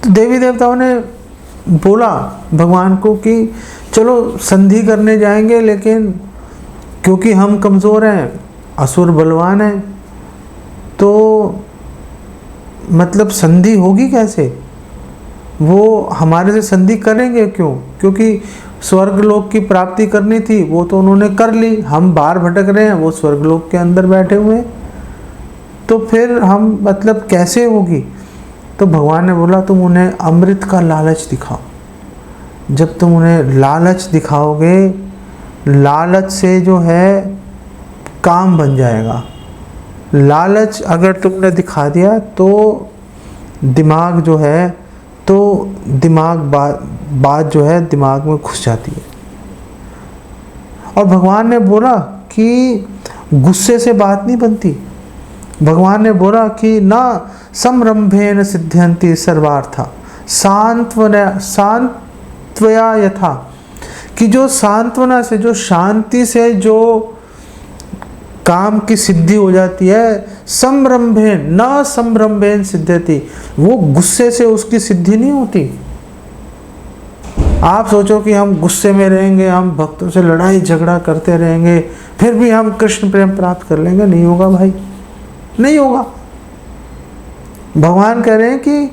तो देवी देवताओं ने बोला भगवान को कि चलो संधि करने जाएंगे, लेकिन क्योंकि हम कमज़ोर हैं, असुर बलवान हैं, तो मतलब संधि होगी कैसे? वो हमारे से संधि करेंगे क्यों? क्योंकि स्वर्गलोक की प्राप्ति करनी थी, वो तो उन्होंने कर ली, हम बाहर भटक रहे हैं, वो स्वर्गलोक के अंदर बैठे हुए हैं, तो फिर हम मतलब कैसे होगी? तो भगवान ने बोला तुम उन्हें अमृत का लालच दिखाओ। जब तुम उन्हें लालच दिखाओगे, लालच से जो है काम बन जाएगा। लालच अगर तुमने दिखा दिया तो दिमाग जो है, तो दिमाग बात जो है दिमाग में घुस जाती है। और भगवान ने बोला कि गुस्से से बात नहीं बनती। भगवान ने बोला कि ना समरंभेन सिद्ध्यन्ति सर्वार्था सांत्वया यथा, कि जो सांत्वना से, जो शांति से जो काम की सिद्धि हो जाती है, समरंभेन न समरंभेन सिद्ध्यति, वो गुस्से से उसकी सिद्धि नहीं होती। आप सोचो कि हम गुस्से में रहेंगे, हम भक्तों से लड़ाई झगड़ा करते रहेंगे, फिर भी हम कृष्ण प्रेम प्राप्त कर लेंगे? नहीं होगा भाई, नहीं होगा। भगवान कह रहे हैं कि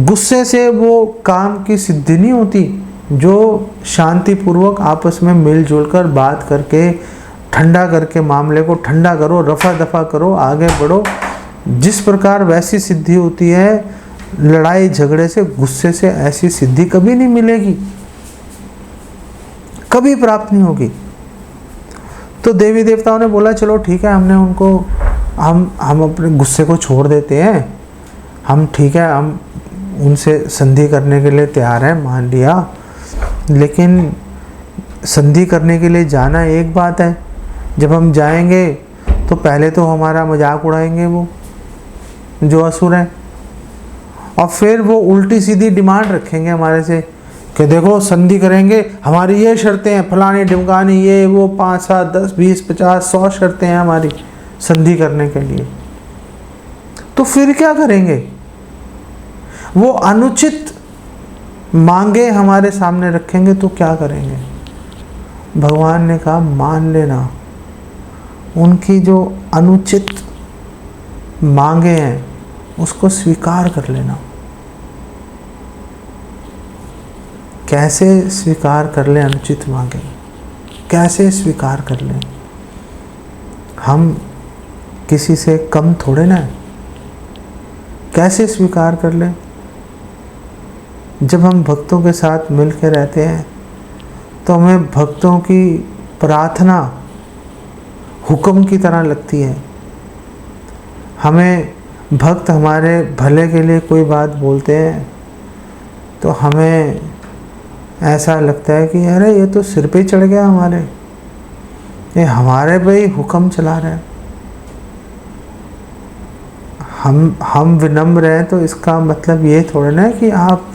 गुस्से से वो काम की सिद्धि नहीं होती। जो शांति पूर्वक आपस में मिलजुल कर बात करके, ठंडा करके मामले को ठंडा करो, रफा दफा करो, आगे बढ़ो, जिस प्रकार वैसी सिद्धि होती है, लड़ाई झगड़े से, गुस्से से ऐसी सिद्धि कभी नहीं मिलेगी, कभी प्राप्त नहीं होगी। तो देवी देवताओं ने बोला चलो ठीक है, हमने उनको हम अपने गुस्से को छोड़ देते हैं, हम ठीक है, हम उनसे संधि करने के लिए तैयार हैं, मान लिया, लेकिन संधि करने के लिए जाना एक बात है, जब हम जाएंगे तो पहले तो हमारा मजाक उड़ाएंगे वो जो असुर हैं, और फिर वो उल्टी सीधी डिमांड रखेंगे हमारे से कि देखो संधि करेंगे, हमारी ये शर्तें हैं, फलानी ढिमकानी, ये वो 5, 7, 10, 20, 50, 100 शर्तें हैं हमारी संधि करने के लिए। तो फिर क्या करेंगे? वो अनुचित मांगे हमारे सामने रखेंगे तो क्या करेंगे? भगवान ने कहा मान लेना, उनकी जो अनुचित मांगे हैं उसको स्वीकार कर लेना। कैसे स्वीकार कर लें अनुचित मांगे? कैसे स्वीकार कर लें? हम किसी से कम थोड़े ना है, कैसे स्वीकार कर लें? जब हम भक्तों के साथ मिल के रहते हैं तो हमें भक्तों की प्रार्थना हुक्म की तरह लगती है। हमें भक्त हमारे भले के लिए कोई बात बोलते हैं तो हमें ऐसा लगता है कि अरे ये तो सिर पे चढ़ गया हमारे, ये हमारे पे ही हुक्म चला रहे हैं। हम विनम्र हैं तो इसका मतलब ये थोड़ा ना है कि आप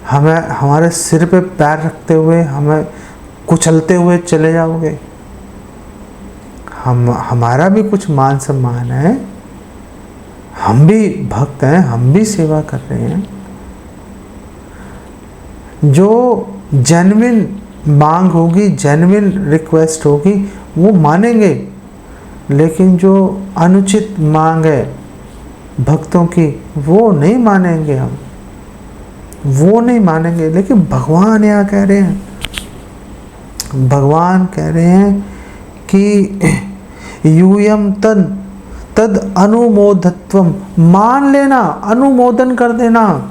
हमें हमारे सिर पे पैर रखते हुए हमें कुचलते हुए चले जाओगे। हमारा भी कुछ मान सम्मान है, हम भी भक्त हैं, हम भी सेवा कर रहे हैं। जो जेन्युइन मांग होगी, जेन्युइन रिक्वेस्ट होगी, वो मानेंगे, लेकिन जो अनुचित मांग है भक्तों की वो नहीं मानेंगे, हम वो नहीं मानेंगे। लेकिन भगवान यहाँ कह रहे हैं, भगवान कह रहे हैं कि यूयम तद अनुमोदत्वम, मान लेना, अनुमोदन कर देना।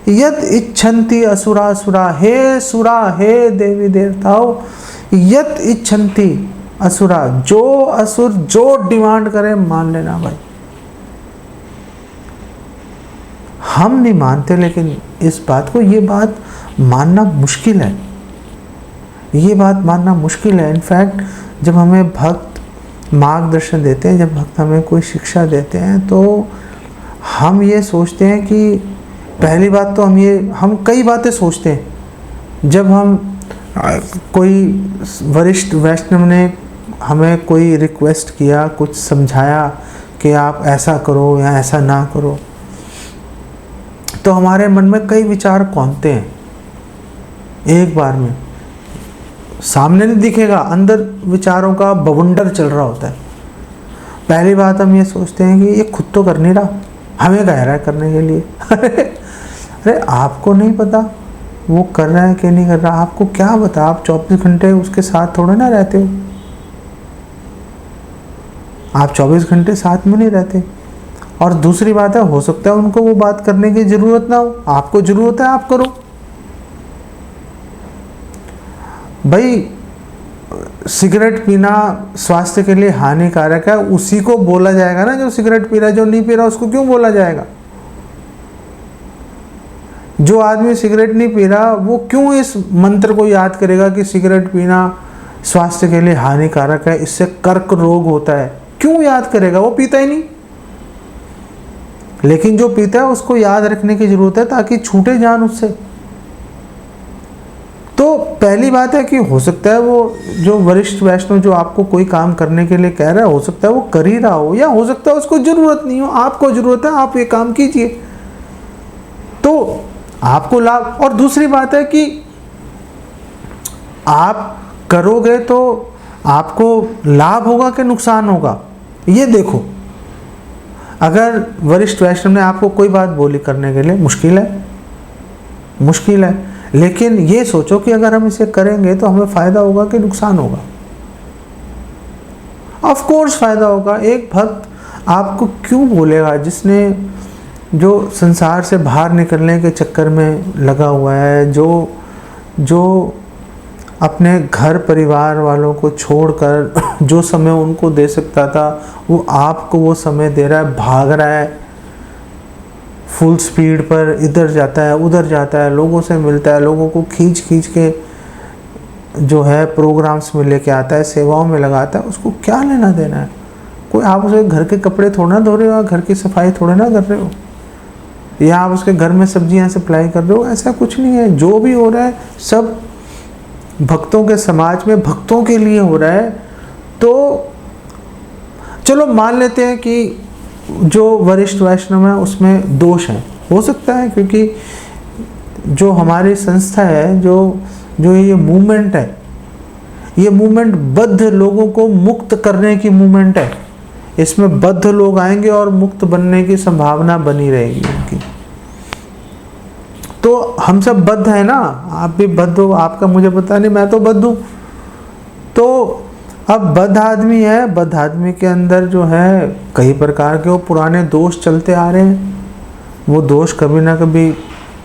यद इच्छन्ति असुरासुरा, हे सुरा, हे देवी देवताओं, यद इच्छन्ति असुरा, जो असुर जो डिमांड करे मान लेना भाई। हम नहीं मानते, लेकिन इस बात को, ये बात मानना मुश्किल है, ये बात मानना मुश्किल है। इनफैक्ट जब हमें भक्त मार्गदर्शन देते हैं, जब भक्त हमें कोई शिक्षा देते हैं, तो हम ये सोचते हैं कि पहली बात तो हम कई बातें सोचते हैं। जब हम कोई वरिष्ठ वैष्णव ने हमें कोई रिक्वेस्ट किया, कुछ समझाया कि आप ऐसा करो या ऐसा ना करो, तो हमारे मन में कई विचार कौंधते हैं एक बार में, सामने नहीं दिखेगा, अंदर विचारों का बवंडर चल रहा होता है। पहली बात हम ये सोचते हैं कि ये खुद तो कर नहीं रहा, हमें कह रहा है करने के लिए। अरे आपको नहीं पता वो कर रहा है कि नहीं कर रहा, आपको क्या पता? आप 24 घंटे उसके साथ थोड़े ना रहते हो, आप 24 घंटे साथ में नहीं रहते। और दूसरी बात है, हो सकता है उनको वो बात करने की ज़रूरत ना हो, आपको ज़रूरत है, आप करो। भाई सिगरेट पीना स्वास्थ्य के लिए हानिकारक है, उसी को बोला जाएगा ना जो सिगरेट पी रहा है। जो नहीं पी रहा उसको क्यों बोला जाएगा? जो आदमी सिगरेट नहीं पी रहा वो क्यों इस मंत्र को याद करेगा कि सिगरेट पीना स्वास्थ्य के लिए हानिकारक है, इससे कर्क रोग होता है? क्यों याद करेगा? वो पीता ही नहीं। लेकिन जो पीता है उसको याद रखने की जरूरत है ताकि छूटे जान उससे। तो पहली बात है कि हो सकता है वो जो वरिष्ठ वैष्णव जो आपको कोई काम करने के लिए कह रहा है, हो सकता है वो कर ही रहा हो, या हो सकता है उसको जरूरत नहीं हो, आपको जरूरत है, आप ये काम कीजिए तो आपको लाभ। और दूसरी बात है कि आप करोगे तो आपको लाभ होगा कि नुकसान होगा, ये देखो। अगर वरिष्ठ वैष्णव ने आपको कोई बात बोली करने के लिए, मुश्किल है, लेकिन ये सोचो कि अगर हम इसे करेंगे तो हमें फायदा होगा कि नुकसान होगा। ऑफ कोर्स फायदा होगा। एक भक्त आपको क्यों बोलेगा जिसने जो संसार से बाहर निकलने के चक्कर में लगा हुआ है, जो अपने घर परिवार वालों को छोड़कर जो समय उनको दे सकता था वो आपको वो समय दे रहा है, भाग रहा है फुल स्पीड पर, इधर जाता है उधर जाता है, लोगों से मिलता है, लोगों को खींच के जो है प्रोग्राम्स में लेके आता है, सेवाओं में लगाता है। उसको क्या लेना देना है? कोई आप उसके घर के कपड़े थोड़ा ना धो रहे हो, घर की सफाई थोड़ा ना कर रहे हो, या आप उसके घर में सब्जियां सप्लाई कर रहे हो, ऐसा कुछ नहीं है। जो भी हो रहा है सब भक्तों के समाज में भक्तों के लिए हो रहा है। तो चलो मान लेते हैं कि जो वरिष्ठ वैष्णव है उसमें दोष है, हो सकता है, क्योंकि जो हमारी संस्था है, जो ये मूवमेंट है, ये मूवमेंट बद्ध लोगों को मुक्त करने की मूवमेंट है। इसमें बद्ध लोग आएंगे और मुक्त बनने की संभावना बनी रहेगी उनकी। तो हम सब बद्ध है ना, आप भी बद्ध हो, आपका मुझे पता नहीं, मैं तो बद्ध हूँ। तो अब बद्ध आदमी है, बद्ध आदमी के अंदर जो है कई प्रकार के वो पुराने दोष चलते आ रहे हैं, वो दोष कभी ना कभी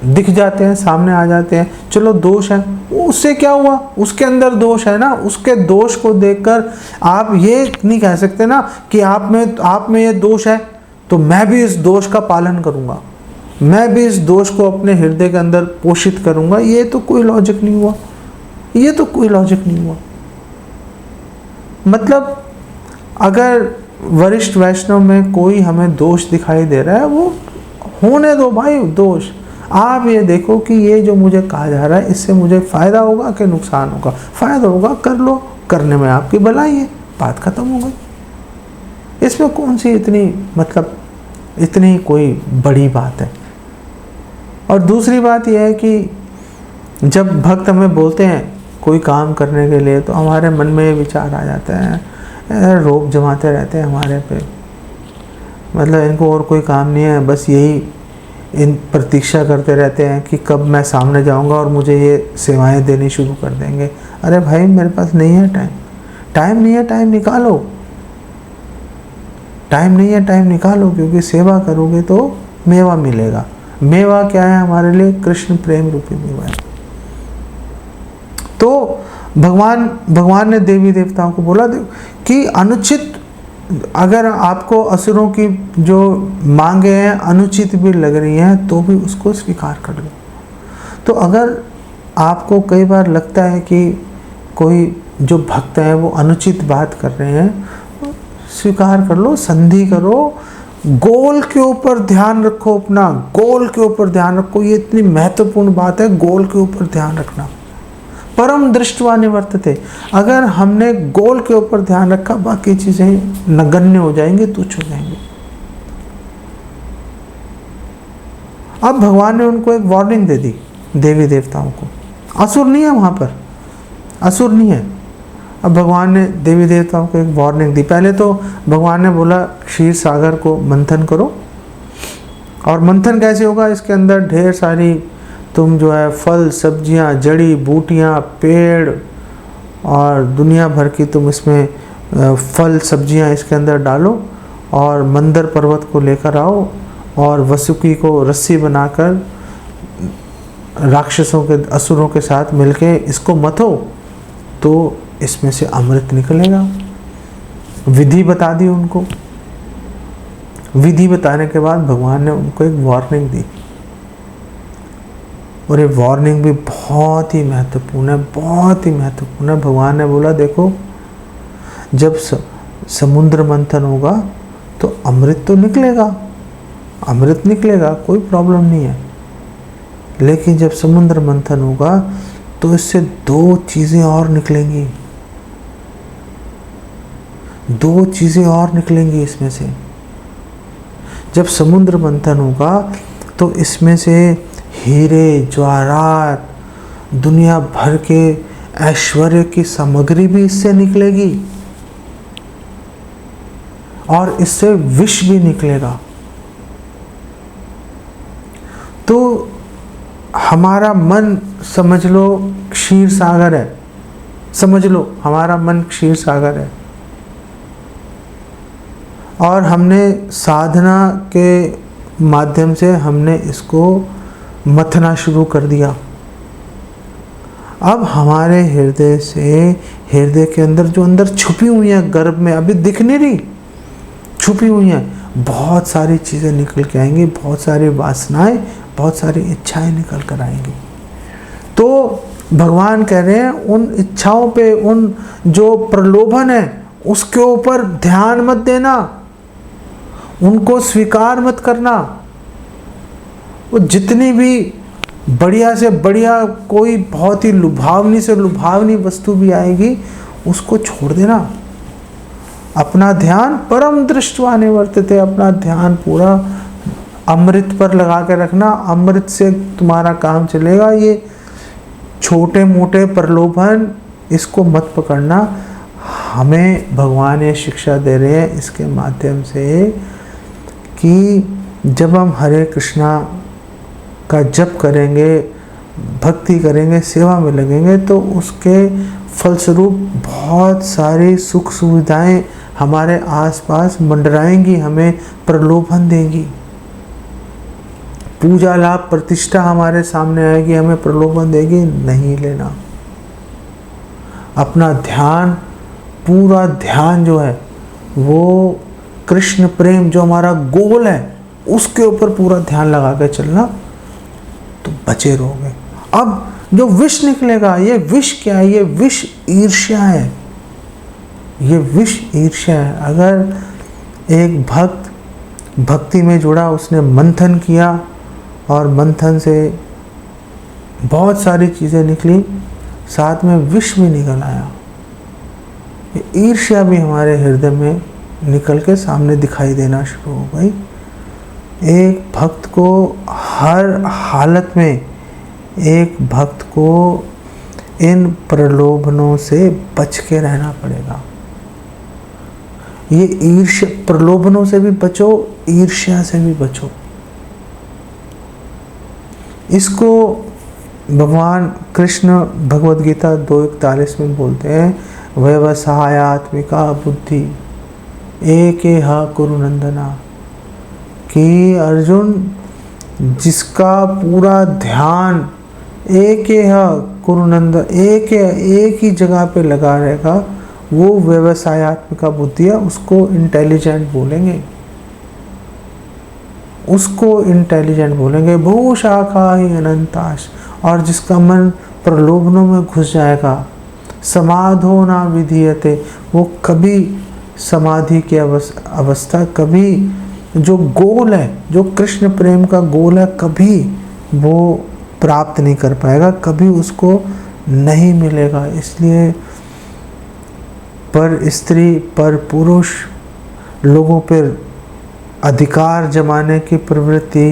दिख जाते हैं, सामने आ जाते हैं। चलो दोष है, उससे क्या हुआ, उसके अंदर दोष है ना, उसके दोष को देखकर आप ये नहीं कह सकते ना कि आप में ये दोष है तो मैं भी इस दोष का पालन करूँगा, मैं भी इस दोष को अपने हृदय के अंदर पोषित करूँगा। ये तो कोई लॉजिक नहीं हुआ, ये तो कोई लॉजिक नहीं हुआ। मतलब अगर वरिष्ठ वैष्णव में कोई हमें दोष दिखाई दे रहा है, वो होने दो भाई दोष। आप ये देखो कि ये जो मुझे कहा जा रहा है इससे मुझे फ़ायदा होगा कि नुकसान होगा। फ़ायदा होगा कर लो, करने में आपकी भलाई है, बात ख़त्म हो गई। इसमें कौन सी इतनी कोई बड़ी बात है। और दूसरी बात यह है कि जब भक्त हमें बोलते हैं कोई काम करने के लिए तो हमारे मन में ये विचार आ जाता है, रोब जमाते रहते हैं हमारे पे, मतलब इनको और कोई काम नहीं है, बस यही इन प्रतीक्षा करते रहते हैं कि कब मैं सामने जाऊंगा और मुझे ये सेवाएं देनी शुरू कर देंगे। अरे भाई मेरे पास नहीं है टाइम नहीं है, टाइम निकालो, टाइम नहीं है, टाइम निकालो, क्योंकि सेवा करोगे तो मेवा मिलेगा। मेवा क्या है हमारे लिए? कृष्ण प्रेम रूपी मेवा है। तो भगवान ने देवी देवताओं को बोला कि अनुचित, अगर आपको असुरों की जो मांगे हैं अनुचित भी लग रही हैं तो भी उसको स्वीकार कर लो। तो अगर आपको कई बार लगता है कि कोई जो भक्त है वो अनुचित बात कर रहे हैं, स्वीकार कर लो, संधि करो, गोल के ऊपर ध्यान रखो, अपना गोल के ऊपर ध्यान रखो। ये इतनी महत्वपूर्ण बात है, गोल के ऊपर ध्यान रखना। परम दृष्टवा निवर्तते, अगर हमने गोल के ऊपर ध्यान रखा बाकी चीजें नगण्य हो जाएंगी, तुच्छ हो जाएंगी। अब भगवान ने उनको एक वार्निंग दे दी, देवी देवताओं को। असुर नहीं है वहाँ पर, असुर नहीं है। अब भगवान ने देवी देवताओं को एक वार्निंग दी। पहले तो भगवान ने बोला क्षीर सागर को मंथन करो, और मंथन कैसे होगा, इसके अंदर ढेर सारी तुम जो है फल सब्जियां, जड़ी बूटियां, पेड़ और दुनिया भर की तुम इसमें फल सब्जियां इसके अंदर डालो, और मंदर पर्वत को लेकर आओ, और वसुकी को रस्सी बनाकर राक्षसों के, असुरों के साथ मिलके इसको मथो, तो इसमें से अमृत निकलेगा। विधि बता दी उनको। विधि बताने के बाद भगवान ने उनको एक वार्निंग दी, और ये वार्निंग भी बहुत ही महत्वपूर्ण है, बहुत ही महत्वपूर्ण है। भगवान ने बोला देखो, जब समुद्र मंथन होगा तो अमृत तो निकलेगा, अमृत निकलेगा, कोई प्रॉब्लम नहीं है। लेकिन जब समुद्र मंथन होगा तो इससे दो चीज़ें और निकलेंगी, दो चीज़ें और निकलेंगी इसमें से। जब समुद्र मंथन होगा तो इसमें से हीरे जवाहरात, दुनिया भर के ऐश्वर्य की सामग्री भी इससे निकलेगी, और इससे विष भी निकलेगा। तो हमारा मन समझ लो क्षीर सागर है, समझ लो हमारा मन क्षीर सागर है, और हमने साधना के माध्यम से हमने इसको मथना शुरू कर दिया। अब हमारे हृदय से, हृदय के अंदर जो अंदर छुपी हुई हैं, गर्भ में अभी दिख नहीं रही, छुपी हुई हैं, बहुत सारी चीज़ें निकल के आएंगी, बहुत सारी वासनाएं, बहुत सारी इच्छाएं निकल कर आएंगी। तो भगवान कह रहे हैं उन इच्छाओं पे, उन जो प्रलोभन है उसके ऊपर ध्यान मत देना, उनको स्वीकार मत करना। वो जितनी भी बढ़िया से बढ़िया कोई बहुत ही लुभावनी से लुभावनी वस्तु भी आएगी, उसको छोड़ देना। अपना ध्यान परम दृष्ट्वा निवर्तते, अपना ध्यान पूरा अमृत पर लगा के रखना। अमृत से तुम्हारा काम चलेगा। ये छोटे मोटे प्रलोभन, इसको मत पकड़ना। हमें भगवान ये शिक्षा दे रहे हैं इसके माध्यम से कि जब हम हरे कृष्णा का जप करेंगे, भक्ति करेंगे, सेवा में लगेंगे, तो उसके फलस्वरूप बहुत सारी सुख सुविधाएं हमारे आसपास मंडराएंगी, हमें प्रलोभन देंगी। पूजा लाभ प्रतिष्ठा हमारे सामने आएगी, हमें प्रलोभन देगी, नहीं लेना। अपना ध्यान, पूरा ध्यान जो है वो कृष्ण प्रेम, जो हमारा गोल है, उसके ऊपर पूरा ध्यान लगा के चलना, तो बचे रहोगे। अब जो विष निकलेगा, ये विष क्या है? ये विष ईर्ष्या है, ये विष ईर्ष्या है। अगर एक भक्त भक्ति में जुड़ा, उसने मंथन किया और मंथन से बहुत सारी चीज़ें निकली, साथ में विष भी निकल आया, ये ईर्ष्या भी हमारे हृदय में निकल के सामने दिखाई देना शुरू हो गई। एक भक्त को हर हालत में, एक भक्त को इन प्रलोभनों से बच के रहना पड़ेगा। ये ईर्ष्या, प्रलोभनों से भी बचो, ईर्ष्या से भी बचो। इसको भगवान कृष्ण भगवद गीता 2:41 में बोलते हैं, व्यवसायात्मिका बुद्धि एकेह कुरु नंदना, कि अर्जुन जिसका पूरा ध्यान एकेह कुरु नंदन, एक ही जगह पे लगा रहेगा, वो व्यवसायात्मिका बुद्धि है। उसको इंटेलिजेंट बोलेंगे, उसको इंटेलिजेंट बोलेंगे। भू शाखा ही अनंताश, और जिसका मन प्रलोभनों में घुस जाएगा, समाधो ना विधीयते, वो कभी समाधि की अवस्था, कभी जो गोल है, जो कृष्ण प्रेम का गोल है, कभी वो प्राप्त नहीं कर पाएगा, कभी उसको नहीं मिलेगा। इसलिए पर स्त्री, पर पुरुष लोगों पर अधिकार जमाने की प्रवृत्ति,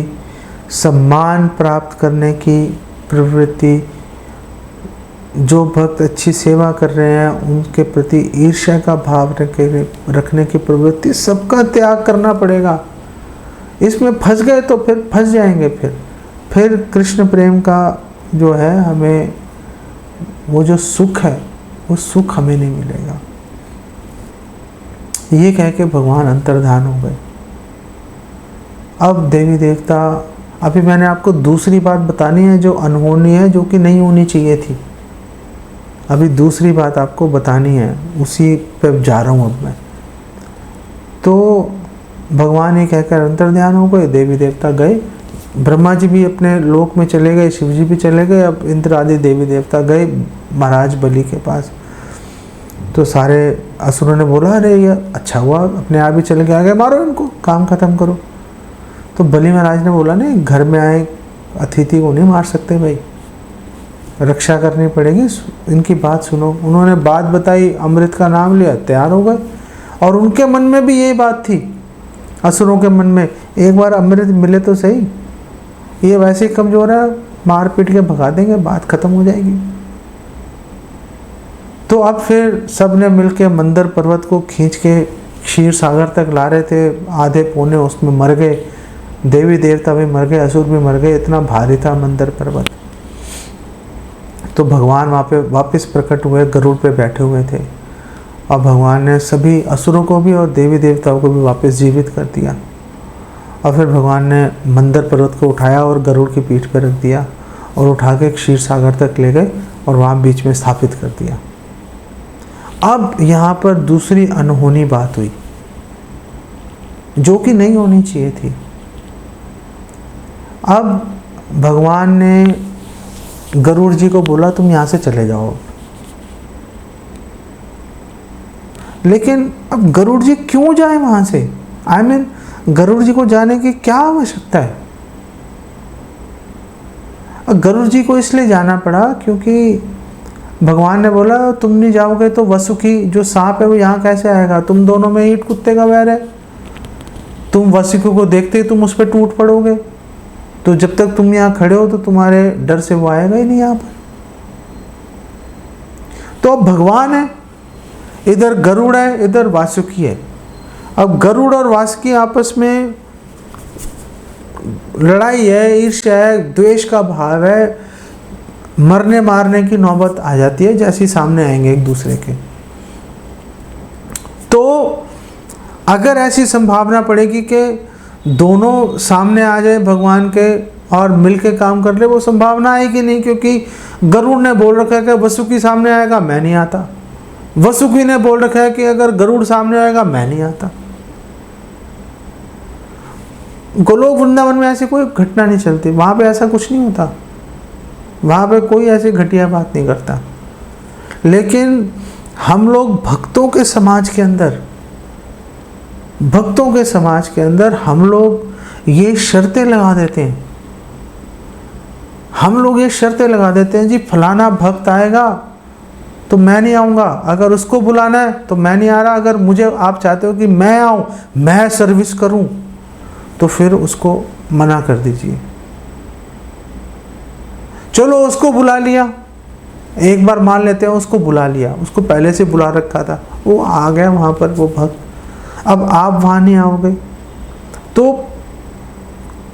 सम्मान प्राप्त करने की प्रवृत्ति, जो भक्त अच्छी सेवा कर रहे हैं उनके प्रति ईर्ष्या का भाव रखने की प्रवृत्ति, सबका त्याग करना पड़ेगा। इसमें फंस गए तो फिर फंस जाएंगे। फिर कृष्ण प्रेम का जो है, हमें वो जो सुख है वो सुख हमें नहीं मिलेगा। ये कह के भगवान अंतर्धान हो गए। अब देवी देवता, अभी मैंने आपको दूसरी बात बतानी है जो अनहोनी है, जो कि नहीं होनी चाहिए थी। अभी दूसरी बात आपको बतानी है, उसी पे जा रहा हूँ अब मैं। तो भगवान ये कहकर अंतर्ध्यान हो गए, देवी देवता गए, ब्रह्मा जी भी अपने लोक में चले गए, शिव जी भी चले गए। अब इंद्र आदि देवी देवता गए महाराज बलि के पास। तो सारे असुरों ने बोला, अरे ये अच्छा हुआ, अपने आप ही चले गए, आगे मारो इनको, काम खत्म करो। तो बलि महाराज ने बोला, नहीं, घर में आए अतिथि को नहीं मार सकते भाई, रक्षा करनी पड़ेगी, इनकी बात सुनो। उन्होंने बात बताई, अमृत का नाम लिया, तैयार हो गए। और उनके मन में भी यही बात थी, असुरों के मन में, एक बार अमृत मिले तो सही, ये वैसे ही कमजोर है, मार पीट के भगा देंगे, बात खत्म हो जाएगी। तो अब फिर सब ने मिलके मंदर पर्वत को खींच के क्षीर सागर तक ला रहे थे, आधे पौने उसमें मर गए, देवी देवता भी मर गए, असुर भी मर गए, इतना भारी था मंदर पर्वत। तो भगवान वहाँ पे वापस प्रकट हुए, गरुड़ पे बैठे हुए थे, और भगवान ने सभी असुरों को भी और देवी देवताओं को भी वापस जीवित कर दिया। और फिर भगवान ने मंदर पर्वत को उठाया और गरुड़ की पीठ पर रख दिया, और उठा के क्षीर सागर तक ले गए और वहाँ बीच में स्थापित कर दिया। अब यहाँ पर दूसरी अनहोनी बात हुई, जो कि नहीं होनी चाहिए थी। अब भगवान ने गरुड़ जी को बोला, तुम यहाँ से चले जाओ। लेकिन अब गरुड़ जी क्यों जाए वहाँ से? I mean, गरुड़ जी को जाने की क्या आवश्यकता है? गरुड़ जी को इसलिए जाना पड़ा क्योंकि भगवान ने बोला, तुम नहीं जाओगे तो वसुकी जो सांप है वो यहाँ कैसे आएगा? तुम दोनों में ईंट कुत्ते का वैर है, तुम वसुकी को देखते ही तुम उस पर टूट पड़ोगे, तो जब तक तुम यहाँ खड़े हो तो तुम्हारे डर से वो आएगा ही नहीं यहाँ पर। तो अब भगवान है, इधर गरुड़ है, इधर वासुकी है। अब गरुड़ और वासुकी आपस में लड़ाई है, ईर्ष्या है, द्वेष का भाव है, मरने मारने की नौबत आ जाती है जैसे सामने आएंगे एक दूसरे के। तो अगर ऐसी संभावना पड़ेगी कि दोनों सामने आ जाए भगवान के और मिलके काम कर ले, वो संभावना आएगी नहीं, क्योंकि गरुड़ ने बोल रखा है कि वसुकी सामने आएगा, मैं नहीं आता। वसुकी ने बोल रखा है कि अगर गरुड़ सामने आएगा मैं नहीं आता। गोलोक वृंदावन में ऐसी कोई घटना नहीं चलती, वहां पे ऐसा कुछ नहीं होता, वहां पे कोई ऐसी घटिया बात नहीं करता। लेकिन हम लोग भक्तों के समाज के अंदर हम लोग ये शर्तें लगा देते हैं। जी फलाना भक्त आएगा तो मैं नहीं आऊँगा, अगर उसको बुलाना है तो मैं नहीं आ रहा, अगर मुझे आप चाहते हो कि मैं आऊँ, मैं सर्विस करूँ, तो फिर उसको मना कर दीजिए। चलो उसको बुला लिया, एक बार मान लेते हैं उसको बुला लिया, उसको पहले से बुला रखा था, वो आ गया वहाँ पर वो भक्त, अब आप वहाँ नहीं आओगे। तो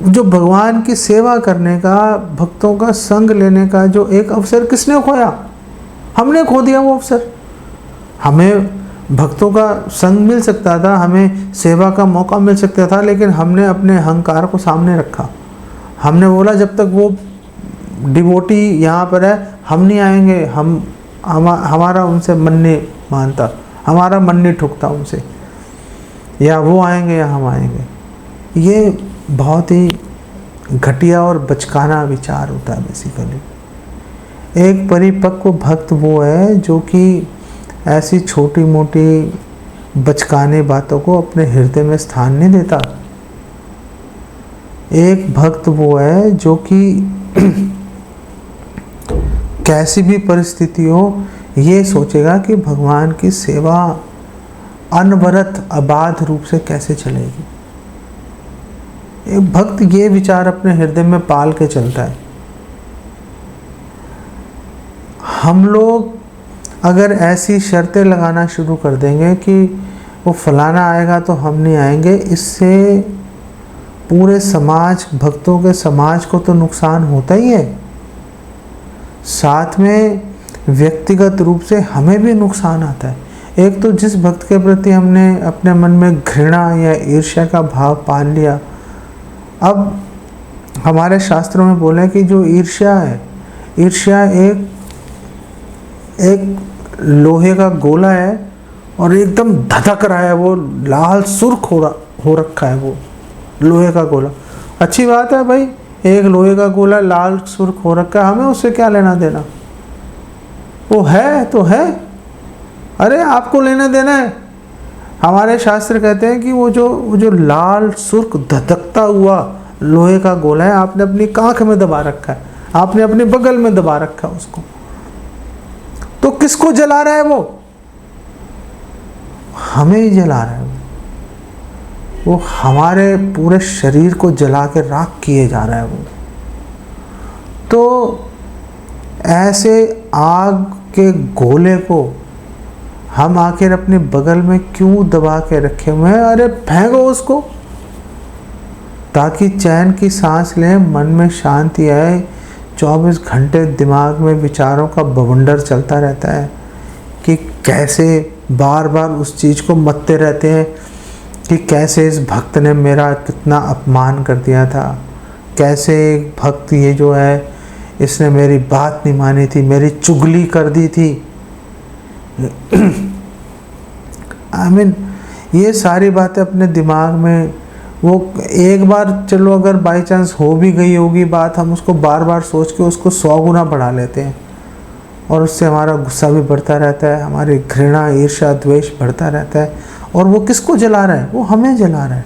जो भगवान की सेवा करने का, भक्तों का संग लेने का जो एक अवसर किसने खोया? हमने खो दिया वो अवसर। हमें भक्तों का संग मिल सकता था, हमें सेवा का मौका मिल सकता था, लेकिन हमने अपने अहंकार को सामने रखा। हमने बोला जब तक वो डिवोटी यहाँ पर है हम नहीं आएंगे, हमारा उनसे मन नहीं मानता, हमारा मन नहीं ठुकता उनसे, या वो आएंगे या हम आएंगे। ये बहुत ही घटिया और बचकाना विचार होता है बेसिकली। एक परिपक्व भक्त वो है जो कि ऐसी छोटी मोटी बचकाने बातों को अपने हृदय में स्थान नहीं देता। एक भक्त वो है जो कि कैसी भी परिस्थिति हो ये सोचेगा कि भगवान की सेवा अनवरत अबाध रूप से कैसे चलेगी। एक भक्त ये विचार अपने हृदय में पाल के चलता है। हम लोग अगर ऐसी शर्तें लगाना शुरू कर देंगे कि वो फलाना आएगा तो हम नहीं आएंगे, इससे पूरे समाज, भक्तों के समाज को तो नुकसान होता ही है, साथ में व्यक्तिगत रूप से हमें भी नुकसान आता है। एक तो जिस भक्त के प्रति हमने अपने मन में घृणा या ईर्ष्या का भाव पाल लिया, अब हमारे शास्त्रों में बोला है कि जो ईर्ष्या है, ईर्ष्या एक लोहे का गोला है और एकदम धधक रहा है, वो लाल सुर्ख हो रखा है वो लोहे का गोला। अच्छी बात है भाई, एक लोहे का गोला लाल सुर्ख हो रखा है, हमें उससे क्या लेना देना, वो है तो है, अरे आपको लेना देना है। हमारे शास्त्र कहते हैं कि वो जो लाल सुर्ख धधकता हुआ लोहे का गोला है, आपने अपनी कांख में दबा रखा है, आपने अपने बगल में दबा रखा है उसको, तो किसको जला रहा है वो? हमें ही जला रहा है वो हमारे पूरे शरीर को जला के राख किए जा रहा है वो। तो ऐसे आग के गोले को हम आखिर अपने बगल में क्यों दबा के रखे हुए हैं? अरे फेंको उसको, ताकि चैन की सांस लें, मन में शांति आए। 24 घंटे दिमाग में विचारों का बवंडर चलता रहता है कि कैसे बार बार उस चीज़ को मत्ते रहते हैं कि कैसे इस भक्त ने मेरा कितना अपमान कर दिया था, कैसे एक भक्त ये जो है इसने मेरी बात नहीं मानी थी, मेरी चुगली कर दी थी। I mean, ये सारी बातें अपने दिमाग में, वो एक बार चलो अगर बाई चांस हो भी गई होगी बात, हम उसको बार बार सोच के उसको 100 गुना बढ़ा लेते हैं और उससे हमारा गुस्सा भी बढ़ता रहता है, हमारी घृणा ईर्ष्या द्वेष बढ़ता रहता है। और वो किसको जला रहा है? वो हमें जला रहा है।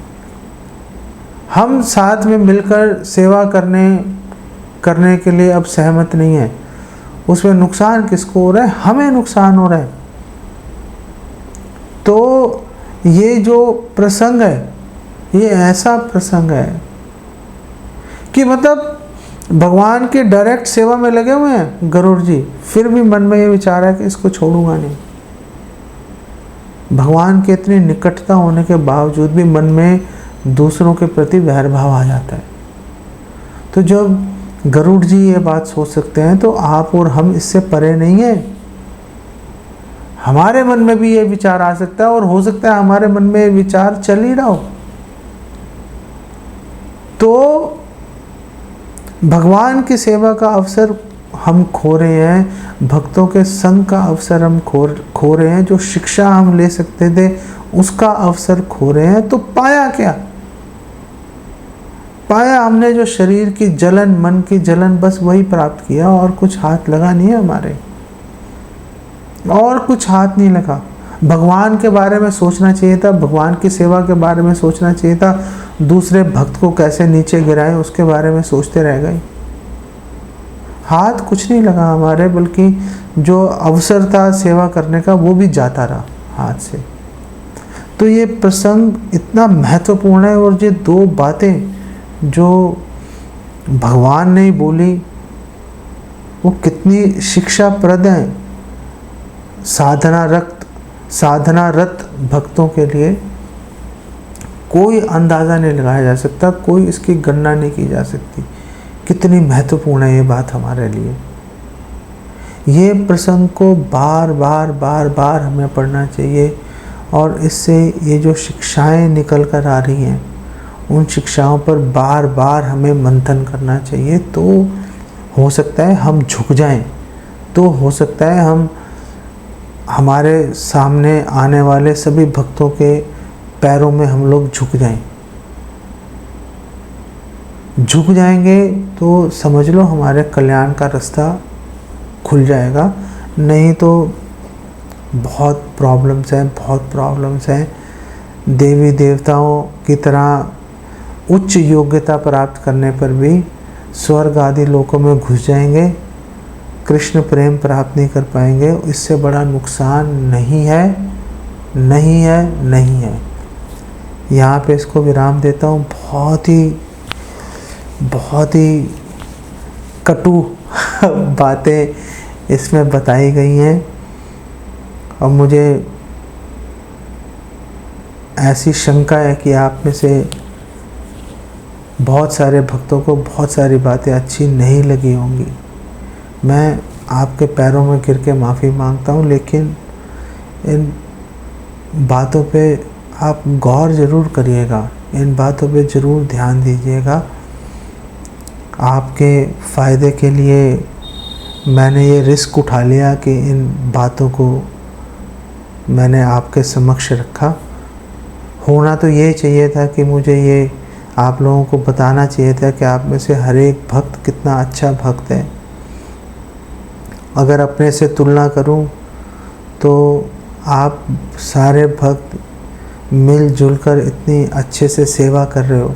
हम साथ में मिलकर सेवा करने के लिए अब सहमत नहीं है, उसमें नुकसान किसको हो रहा है? हमें नुकसान हो रहा है। तो ये जो प्रसंग है, ये ऐसा प्रसंग है कि मतलब भगवान के डायरेक्ट सेवा में लगे हुए हैं गरुड़ जी, फिर भी मन में ये विचार है कि इसको छोड़ूंगा नहीं। भगवान के इतनी निकटता होने के बावजूद भी मन में दूसरों के प्रति वैर भाव आ जाता है। तो जब गरुड़ जी ये बात सोच सकते हैं, तो आप और हम इससे परे नहीं है। हमारे मन में भी ये विचार आ सकता है और हो सकता है हमारे मन में ये विचार चल ही रहा हो। तो भगवान की सेवा का अवसर हम खो रहे हैं, भक्तों के संग का अवसर हम खो रहे हैं, जो शिक्षा हम ले सकते थे उसका अवसर खो रहे हैं। तो पाया क्या? पाया हमने जो शरीर की जलन, मन की जलन, बस वही प्राप्त किया, और कुछ हाथ लगा नहीं है हमारे, और कुछ हाथ नहीं लगा। भगवान के बारे में सोचना चाहिए था, भगवान की सेवा के बारे में सोचना चाहिए था, दूसरे भक्त को कैसे नीचे गिराए उसके बारे में सोचते रह गए। हाथ कुछ नहीं लगा हमारे, बल्कि जो अवसर था सेवा करने का वो भी जाता रहा हाथ से। तो ये प्रसंग इतना महत्वपूर्ण है, और ये दो बातें जो भगवान ने बोली वो कितनी शिक्षाप्रद हैं साधनारत भक्तों के लिए। कोई अंदाज़ा नहीं लगाया जा सकता, कोई इसकी गणना नहीं की जा सकती, कितनी महत्वपूर्ण है ये बात हमारे लिए। ये प्रसंग को बार बार हमें पढ़ना चाहिए, और इससे ये जो शिक्षाएं निकल कर आ रही हैं उन शिक्षाओं पर बार बार हमें मंथन करना चाहिए। तो हो सकता है हम झुक जाएं, तो हो सकता है हम हमारे सामने आने वाले सभी भक्तों के पैरों में हम लोग झुक जाएंगे तो समझ लो हमारे कल्याण का रास्ता खुल जाएगा। नहीं तो बहुत प्रॉब्लम्स हैं। देवी देवताओं की तरह उच्च योग्यता प्राप्त करने पर भी स्वर्ग आदि लोकों में घुस जाएंगे, कृष्ण प्रेम प्राप्त नहीं कर पाएंगे। इससे बड़ा नुकसान नहीं है। यहाँ पे इसको विराम देता हूँ। बहुत ही बहुत ही कटु बातें इसमें बताई गई हैं और मुझे ऐसी शंका है कि आप में से बहुत सारे भक्तों को बहुत सारी बातें अच्छी नहीं लगी होंगी। मैं आपके पैरों में गिर के माफ़ी मांगता हूँ, लेकिन इन बातों पे आप गौर ज़रूर करिएगा, इन बातों पे ज़रूर ध्यान दीजिएगा। आपके फ़ायदे के लिए मैंने ये रिस्क उठा लिया कि इन बातों को मैंने आपके समक्ष रखा। होना तो ये चाहिए था कि मुझे ये आप लोगों को बताना चाहिए था कि आप में से हर एक भक्त कितना अच्छा भक्त है। अगर अपने से तुलना करूं तो आप सारे भक्त मिलजुल कर इतनी अच्छे से सेवा कर रहे हो,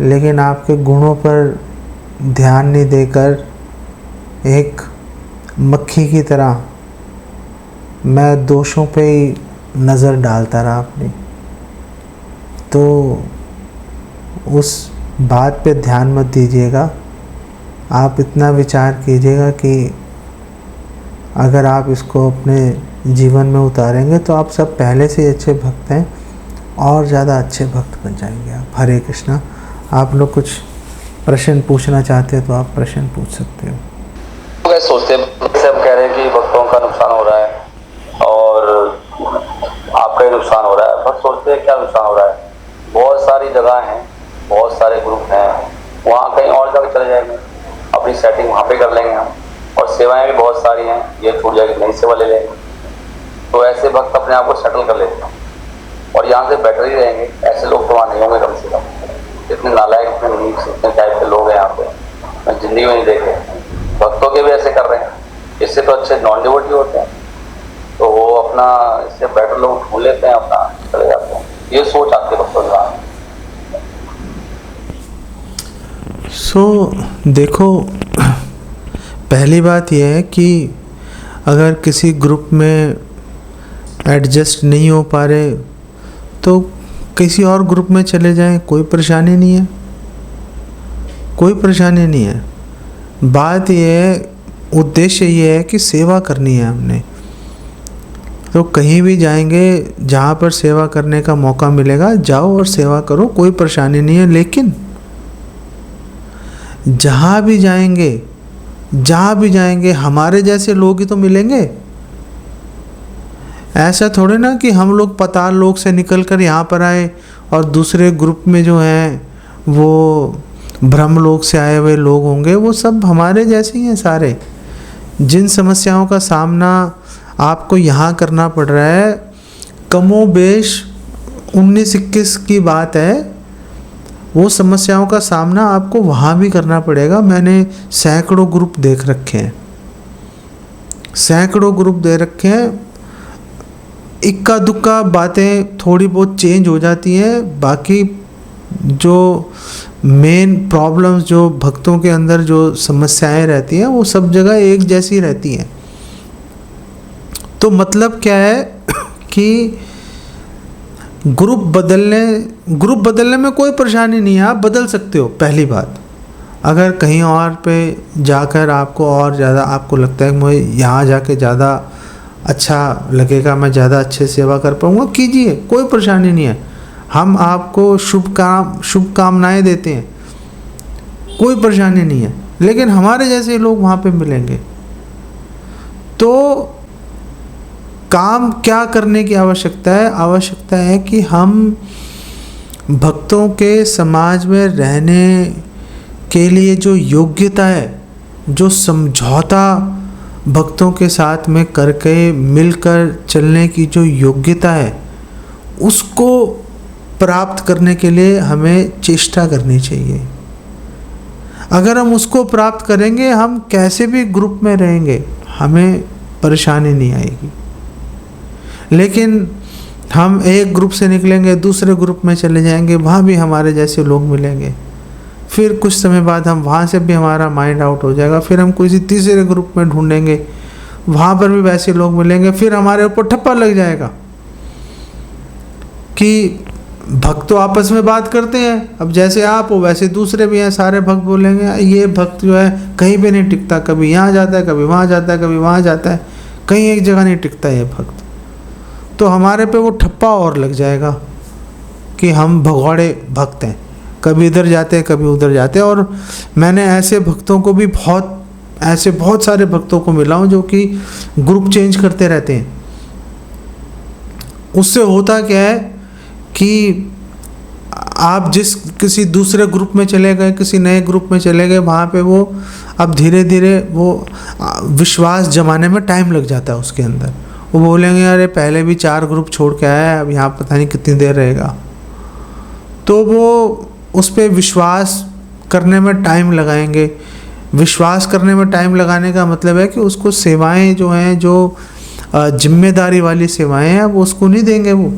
लेकिन आपके गुणों पर ध्यान नहीं देकर एक मक्खी की तरह मैं दोषों पे ही नज़र डालता रहा अपनी। तो उस बात पे ध्यान मत दीजिएगा। आप इतना विचार कीजिएगा कि अगर आप इसको अपने जीवन में उतारेंगे तो आप सब पहले से ही अच्छे भक्त हैं और ज़्यादा अच्छे भक्त बन जाएंगे आप। हरे कृष्णा। आप लोग कुछ प्रश्न पूछना चाहते हैं तो आप प्रश्न पूछ सकते हो। लोग सोचते हैं, सब कह रहे हैं कि भक्तों का नुकसान हो रहा है और आपका ही नुकसान हो रहा है। भक्त सोचते हैं क्या नुकसान हो रहा है, बहुत सारी जगह हैं, बहुत सारे ग्रुप हैं, वहाँ कहीं और जगह चले जाएंगे, अपनी सेटिंग वहाँ पे कर लेंगे हम, और सेवाएं भी बहुत सारी हैं, ये छूट जाएगी नई सेवा ले लेंगे। तो ऐसे भक्त अपने आप को सेटल कर लेते हैं और यहाँ से बेटर ही रहेंगे। ऐसे लोग तो वहाँ नहीं होंगे कम से कम। इतने नालायक, इतने नीच, इतने टाइप के लोग हैं यहाँ पे, मैं जिंदगी में नहीं देखे। भक्तों के भी ऐसे कर रहे हैं, इससे तो अच्छे नॉन डिवोटी होते हैं, तो वो अपना इससे बेटर लोग ढूंढ लेते हैं, अपना चले जाते हैं। ये सोच आती है भक्तों की। देखो, पहली बात यह है कि अगर किसी ग्रुप में एडजस्ट नहीं हो पा रहे तो किसी और ग्रुप में चले जाएं, कोई परेशानी नहीं है, कोई परेशानी नहीं है। बात यह है, उद्देश्य ये है कि सेवा करनी है हमने, तो कहीं भी जाएंगे जहाँ पर सेवा करने का मौका मिलेगा जाओ और सेवा करो, कोई परेशानी नहीं है। लेकिन जहाँ भी जाएंगे हमारे जैसे लोग ही तो मिलेंगे। ऐसा थोड़े ना कि हम लोग पाताल लोक से निकल कर यहाँ पर आए और दूसरे ग्रुप में जो हैं वो ब्रह्मलोक से आए हुए लोग होंगे। वो सब हमारे जैसे ही हैं सारे। जिन समस्याओं का सामना आपको यहाँ करना पड़ रहा है, कमोबेश 19-21 की बात है, वो समस्याओं का सामना आपको वहाँ भी करना पड़ेगा। मैंने सैकड़ों ग्रुप देख रखे हैं, सैकड़ों ग्रुप दे रखे हैं। इक्का दुक्का बातें थोड़ी बहुत चेंज हो जाती हैं, बाकी जो मेन प्रॉब्लम्स, जो भक्तों के अंदर जो समस्याएं रहती हैं, वो सब जगह एक जैसी रहती हैं। तो मतलब क्या है कि ग्रुप बदलने में कोई परेशानी नहीं है, आप बदल सकते हो। पहली बात, अगर कहीं और पे जाकर आपको और ज़्यादा आपको लगता है कि मुझे यहाँ जाके ज़्यादा अच्छा लगेगा, मैं ज़्यादा अच्छे सेवा कर पाऊँगा, कीजिए, कोई परेशानी नहीं है। हम आपको शुभकामनाएं देते हैं, कोई परेशानी नहीं है। लेकिन हमारे जैसे लोग वहाँ पे मिलेंगे। तो काम क्या करने की आवश्यकता है? आवश्यकता है कि हम भक्तों के समाज में रहने के लिए जो योग्यता है, जो समझौता भक्तों के साथ में करके मिलकर चलने की जो योग्यता है, उसको प्राप्त करने के लिए हमें चेष्टा करनी चाहिए। अगर हम उसको प्राप्त करेंगे, हम कैसे भी ग्रुप में रहेंगे, हमें परेशानी नहीं आएगी। लेकिन हम एक ग्रुप से निकलेंगे, दूसरे ग्रुप में चले जाएंगे, वहाँ भी हमारे जैसे लोग मिलेंगे। फिर कुछ समय बाद हम वहाँ से भी हमारा माइंड आउट हो जाएगा, फिर हम किसी तीसरे ग्रुप में ढूंढेंगे, वहाँ पर भी वैसे लोग मिलेंगे, फिर हमारे ऊपर ठप्पा लग जाएगा कि भक्त तो आपस में बात करते हैं, अब जैसे आप हो वैसे दूसरे भी हैं, सारे भक्त बोलेंगे ये भक्त जो है कहीं पे नहीं टिकता, कभी यहाँ जाता है, कभी वहाँ जाता है, कभी वहाँ जाता है, कहीं एक जगह नहीं टिकता ये भक्त। तो हमारे पे वो ठप्पा और लग जाएगा कि हम भगौड़े भक्त हैं, कभी इधर जाते हैं कभी उधर जाते हैं। और मैंने ऐसे भक्तों को भी बहुत सारे भक्तों को मिला हूँ जो कि ग्रुप चेंज करते रहते हैं। उससे होता क्या है कि आप किसी दूसरे ग्रुप में चले गए, किसी नए ग्रुप में चले गए, वहाँ पे वो अब धीरे धीरे वो विश्वास जमाने में टाइम लग जाता है उसके अंदर। वो बोलेंगे अरे पहले भी 4 ग्रुप छोड़ के आया है, अब यहाँ पता नहीं कितनी देर रहेगा। तो वो उस पर विश्वास करने में टाइम लगाएंगे। विश्वास करने में टाइम लगाने का मतलब है कि उसको सेवाएं जो हैं, जो जिम्मेदारी वाली सेवाएं हैं, वो उसको नहीं देंगे, वो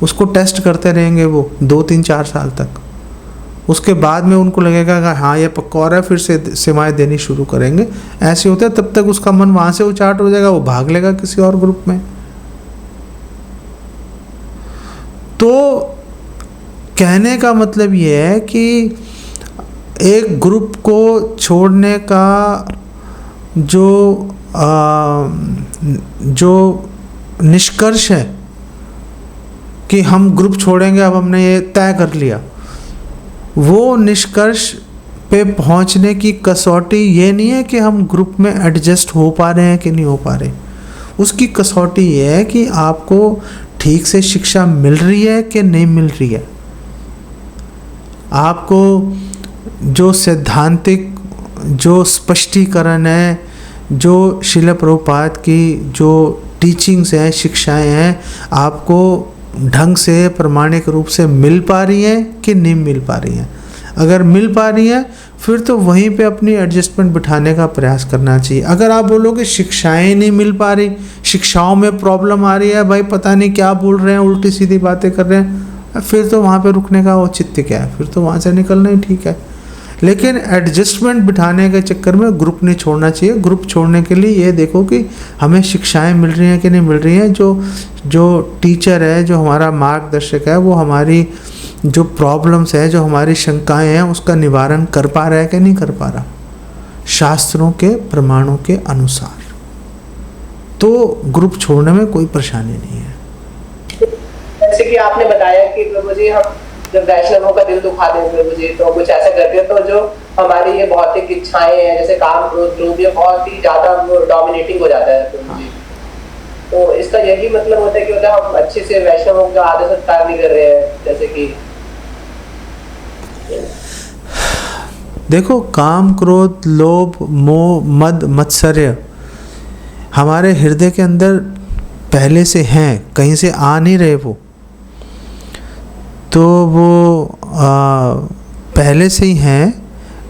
उसको टेस्ट करते रहेंगे वो 2-3-4 साल तक। उसके बाद में उनको लगेगा कि हाँ ये पक्का हो रहा है, फिर से सेवाएं देनी शुरू करेंगे। ऐसे होता है, तब तक उसका मन वहाँ से उचाट हो जाएगा, वो भाग लेगा किसी और ग्रुप में। तो कहने का मतलब ये है कि एक ग्रुप को छोड़ने का जो निष्कर्ष है कि हम ग्रुप छोड़ेंगे, अब हमने ये तय कर लिया, वो निष्कर्ष पे पहुंचने की कसौटी ये नहीं है कि हम ग्रुप में एडजस्ट हो पा रहे हैं कि नहीं हो पा रहे। उसकी कसौटी ये है कि आपको ठीक से शिक्षा मिल रही है कि नहीं मिल रही है। आपको जो सैद्धांतिक जो स्पष्टीकरण है, जो श्रील प्रभुपाद की जो टीचिंग्स हैं, शिक्षाएं हैं, आपको ढंग से प्रामाणिक रूप से मिल पा रही हैं कि नहीं मिल पा रही हैं। अगर मिल पा रही हैं फिर तो वहीं पे अपनी एडजस्टमेंट बिठाने का प्रयास करना चाहिए। अगर आप बोलोगे शिक्षाएं नहीं मिल पा रही, शिक्षाओं में प्रॉब्लम आ रही है, भाई पता नहीं क्या बोल रहे हैं, उल्टी सीधी बातें कर रहे हैं, फिर तो वहाँ पे रुकने का औचित्य क्या है, फिर तो वहाँ से निकलना ही ठीक है। लेकिन एडजस्टमेंट बिठाने के चक्कर में ग्रुप नहीं छोड़ना चाहिए। ग्रुप छोड़ने के लिए ये देखो कि हमें शिक्षाएं मिल रही हैं कि नहीं मिल रही हैं। जो टीचर है, जो हमारा मार्गदर्शक है, वो हमारी जो प्रॉब्लम्स है, जो हमारी शंकाएं हैं, उसका निवारण कर पा रहा है कि नहीं कर पा रहा, शास्त्रों के प्रमाणों के अनुसार। तो ग्रुप छोड़ने में कोई परेशानी नहीं है। जैसे कि आपने बताया कि प्रभु जी हम जब वैष्णवों का दिल दुखा दें प्रभु जी, तो कुछ ऐसा करते हैं तो जो हमारी ये भौतिक इच्छाएं हैं, जैसे काम क्रोध लोभ, ये बहुत ही ज्यादा डोमिनेटिंग हो जाता है प्रभु जी। तो इसका यही मतलब होता है कि मतलब हम अच्छे से वैष्णवों का आदर सत्कार नहीं कर रहे हैं। जैसे कि देखो, काम क्रोध लोभ मोह मद मत्सर्य हमारे हृदय के अंदर पहले से हैं, कहीं से आ नहीं रहे। वो तो वो पहले से ही हैं,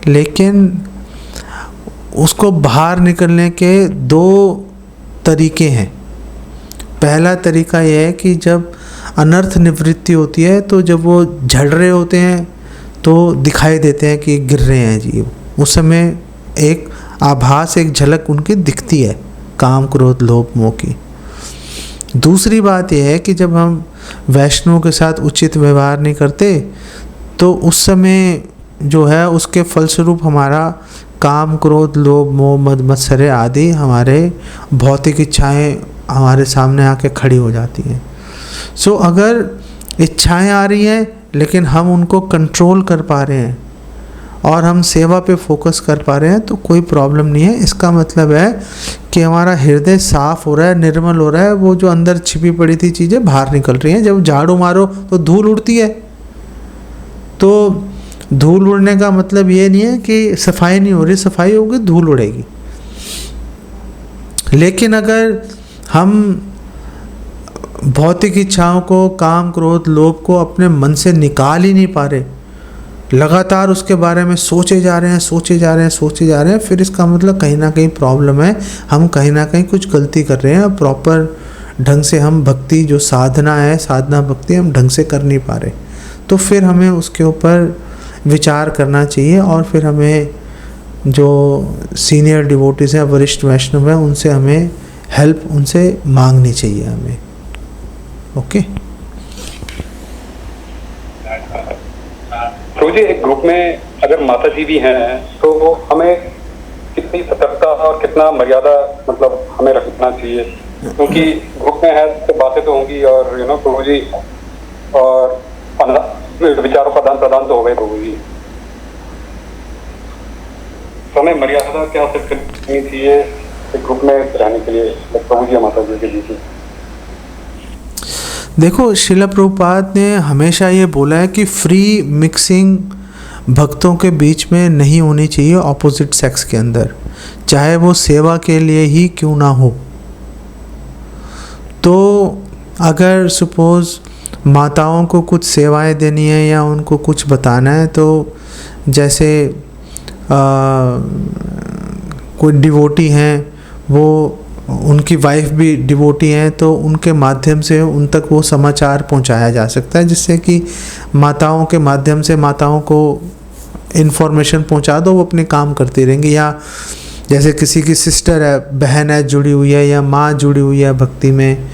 लेकिन उसको बाहर निकलने के 2 तरीके हैं। पहला तरीका यह है कि जब अनर्थ निवृत्ति होती है, तो जब वो झड़ रहे होते हैं तो दिखाई देते हैं कि गिर रहे हैं जी, उस समय एक आभास, एक झलक उनकी दिखती है काम क्रोध लोभ मोह की। दूसरी बात यह है कि जब हम वैष्णव के साथ उचित व्यवहार नहीं करते, तो उस समय जो है उसके फलस्वरूप हमारा काम क्रोध लोभ मोह मद मत्सर्य आदि हमारे भौतिक इच्छाएं हमारे सामने आके खड़ी हो जाती हैं। सो अगर इच्छाएं आ रही हैं लेकिन हम उनको कंट्रोल कर पा रहे हैं और हम सेवा पे फोकस कर पा रहे हैं, तो कोई प्रॉब्लम नहीं है। इसका मतलब है कि हमारा हृदय साफ हो रहा है, निर्मल हो रहा है, वो जो अंदर छिपी पड़ी थी चीज़ें बाहर निकल रही हैं। जब झाड़ू मारो तो धूल उड़ती है, तो धूल उड़ने का मतलब ये नहीं है कि सफाई नहीं हो रही, सफाई होगी धूल उड़ेगी। लेकिन अगर हम भौतिक इच्छाओं को, काम क्रोध लोभ को अपने मन से निकाल ही नहीं पा रहे, लगातार उसके बारे में सोचे जा रहे हैं, फिर इसका मतलब कहीं ना कहीं प्रॉब्लम है। हम कहीं ना कहीं कुछ गलती कर रहे हैं, प्रॉपर ढंग से हम भक्ति जो साधना है, साधना भक्ति हम ढंग से कर नहीं पा रहे। तो फिर हमें उसके ऊपर विचार करना चाहिए और फिर हमें जो सीनियर डिवोटीज हैं, वरिष्ठ वैष्णव हैं, उनसे हमें हेल्प उनसे मांगनी चाहिए हमें। ओके। जी एक ग्रुप में अगर माता जी भी हैं तो हमें कितनी सतर्कता और कितना मर्यादा मतलब हमें रखना चाहिए, क्योंकि ग्रुप में है तो बातें तो होंगी और प्रभु जी और विचारों का आदान प्रदान तो हो गए प्रभु जी, तो हमें मर्यादा क्या सेट करनी चाहिए एक ग्रुप में रहने के लिए प्रभु जी और माता जी के बीच में? देखो, श्रील प्रभुपाद ने हमेशा ये बोला है कि फ्री मिक्सिंग भक्तों के बीच में नहीं होनी चाहिए ऑपोजिट सेक्स के अंदर, चाहे वो सेवा के लिए ही क्यों ना हो। तो अगर सपोज़ माताओं को कुछ सेवाएं देनी है या उनको कुछ बताना है, तो जैसे कोई डिवोटी हैं, वो उनकी वाइफ भी डिवोटी हैं, तो उनके माध्यम से उन तक वो समाचार पहुंचाया जा सकता है, जिससे कि माताओं के माध्यम से माताओं को इन्फॉर्मेशन पहुंचा दो, वो अपने काम करती रहेंगी। या जैसे किसी की सिस्टर है, बहन है जुड़ी हुई है, या माँ जुड़ी हुई है भक्ति में,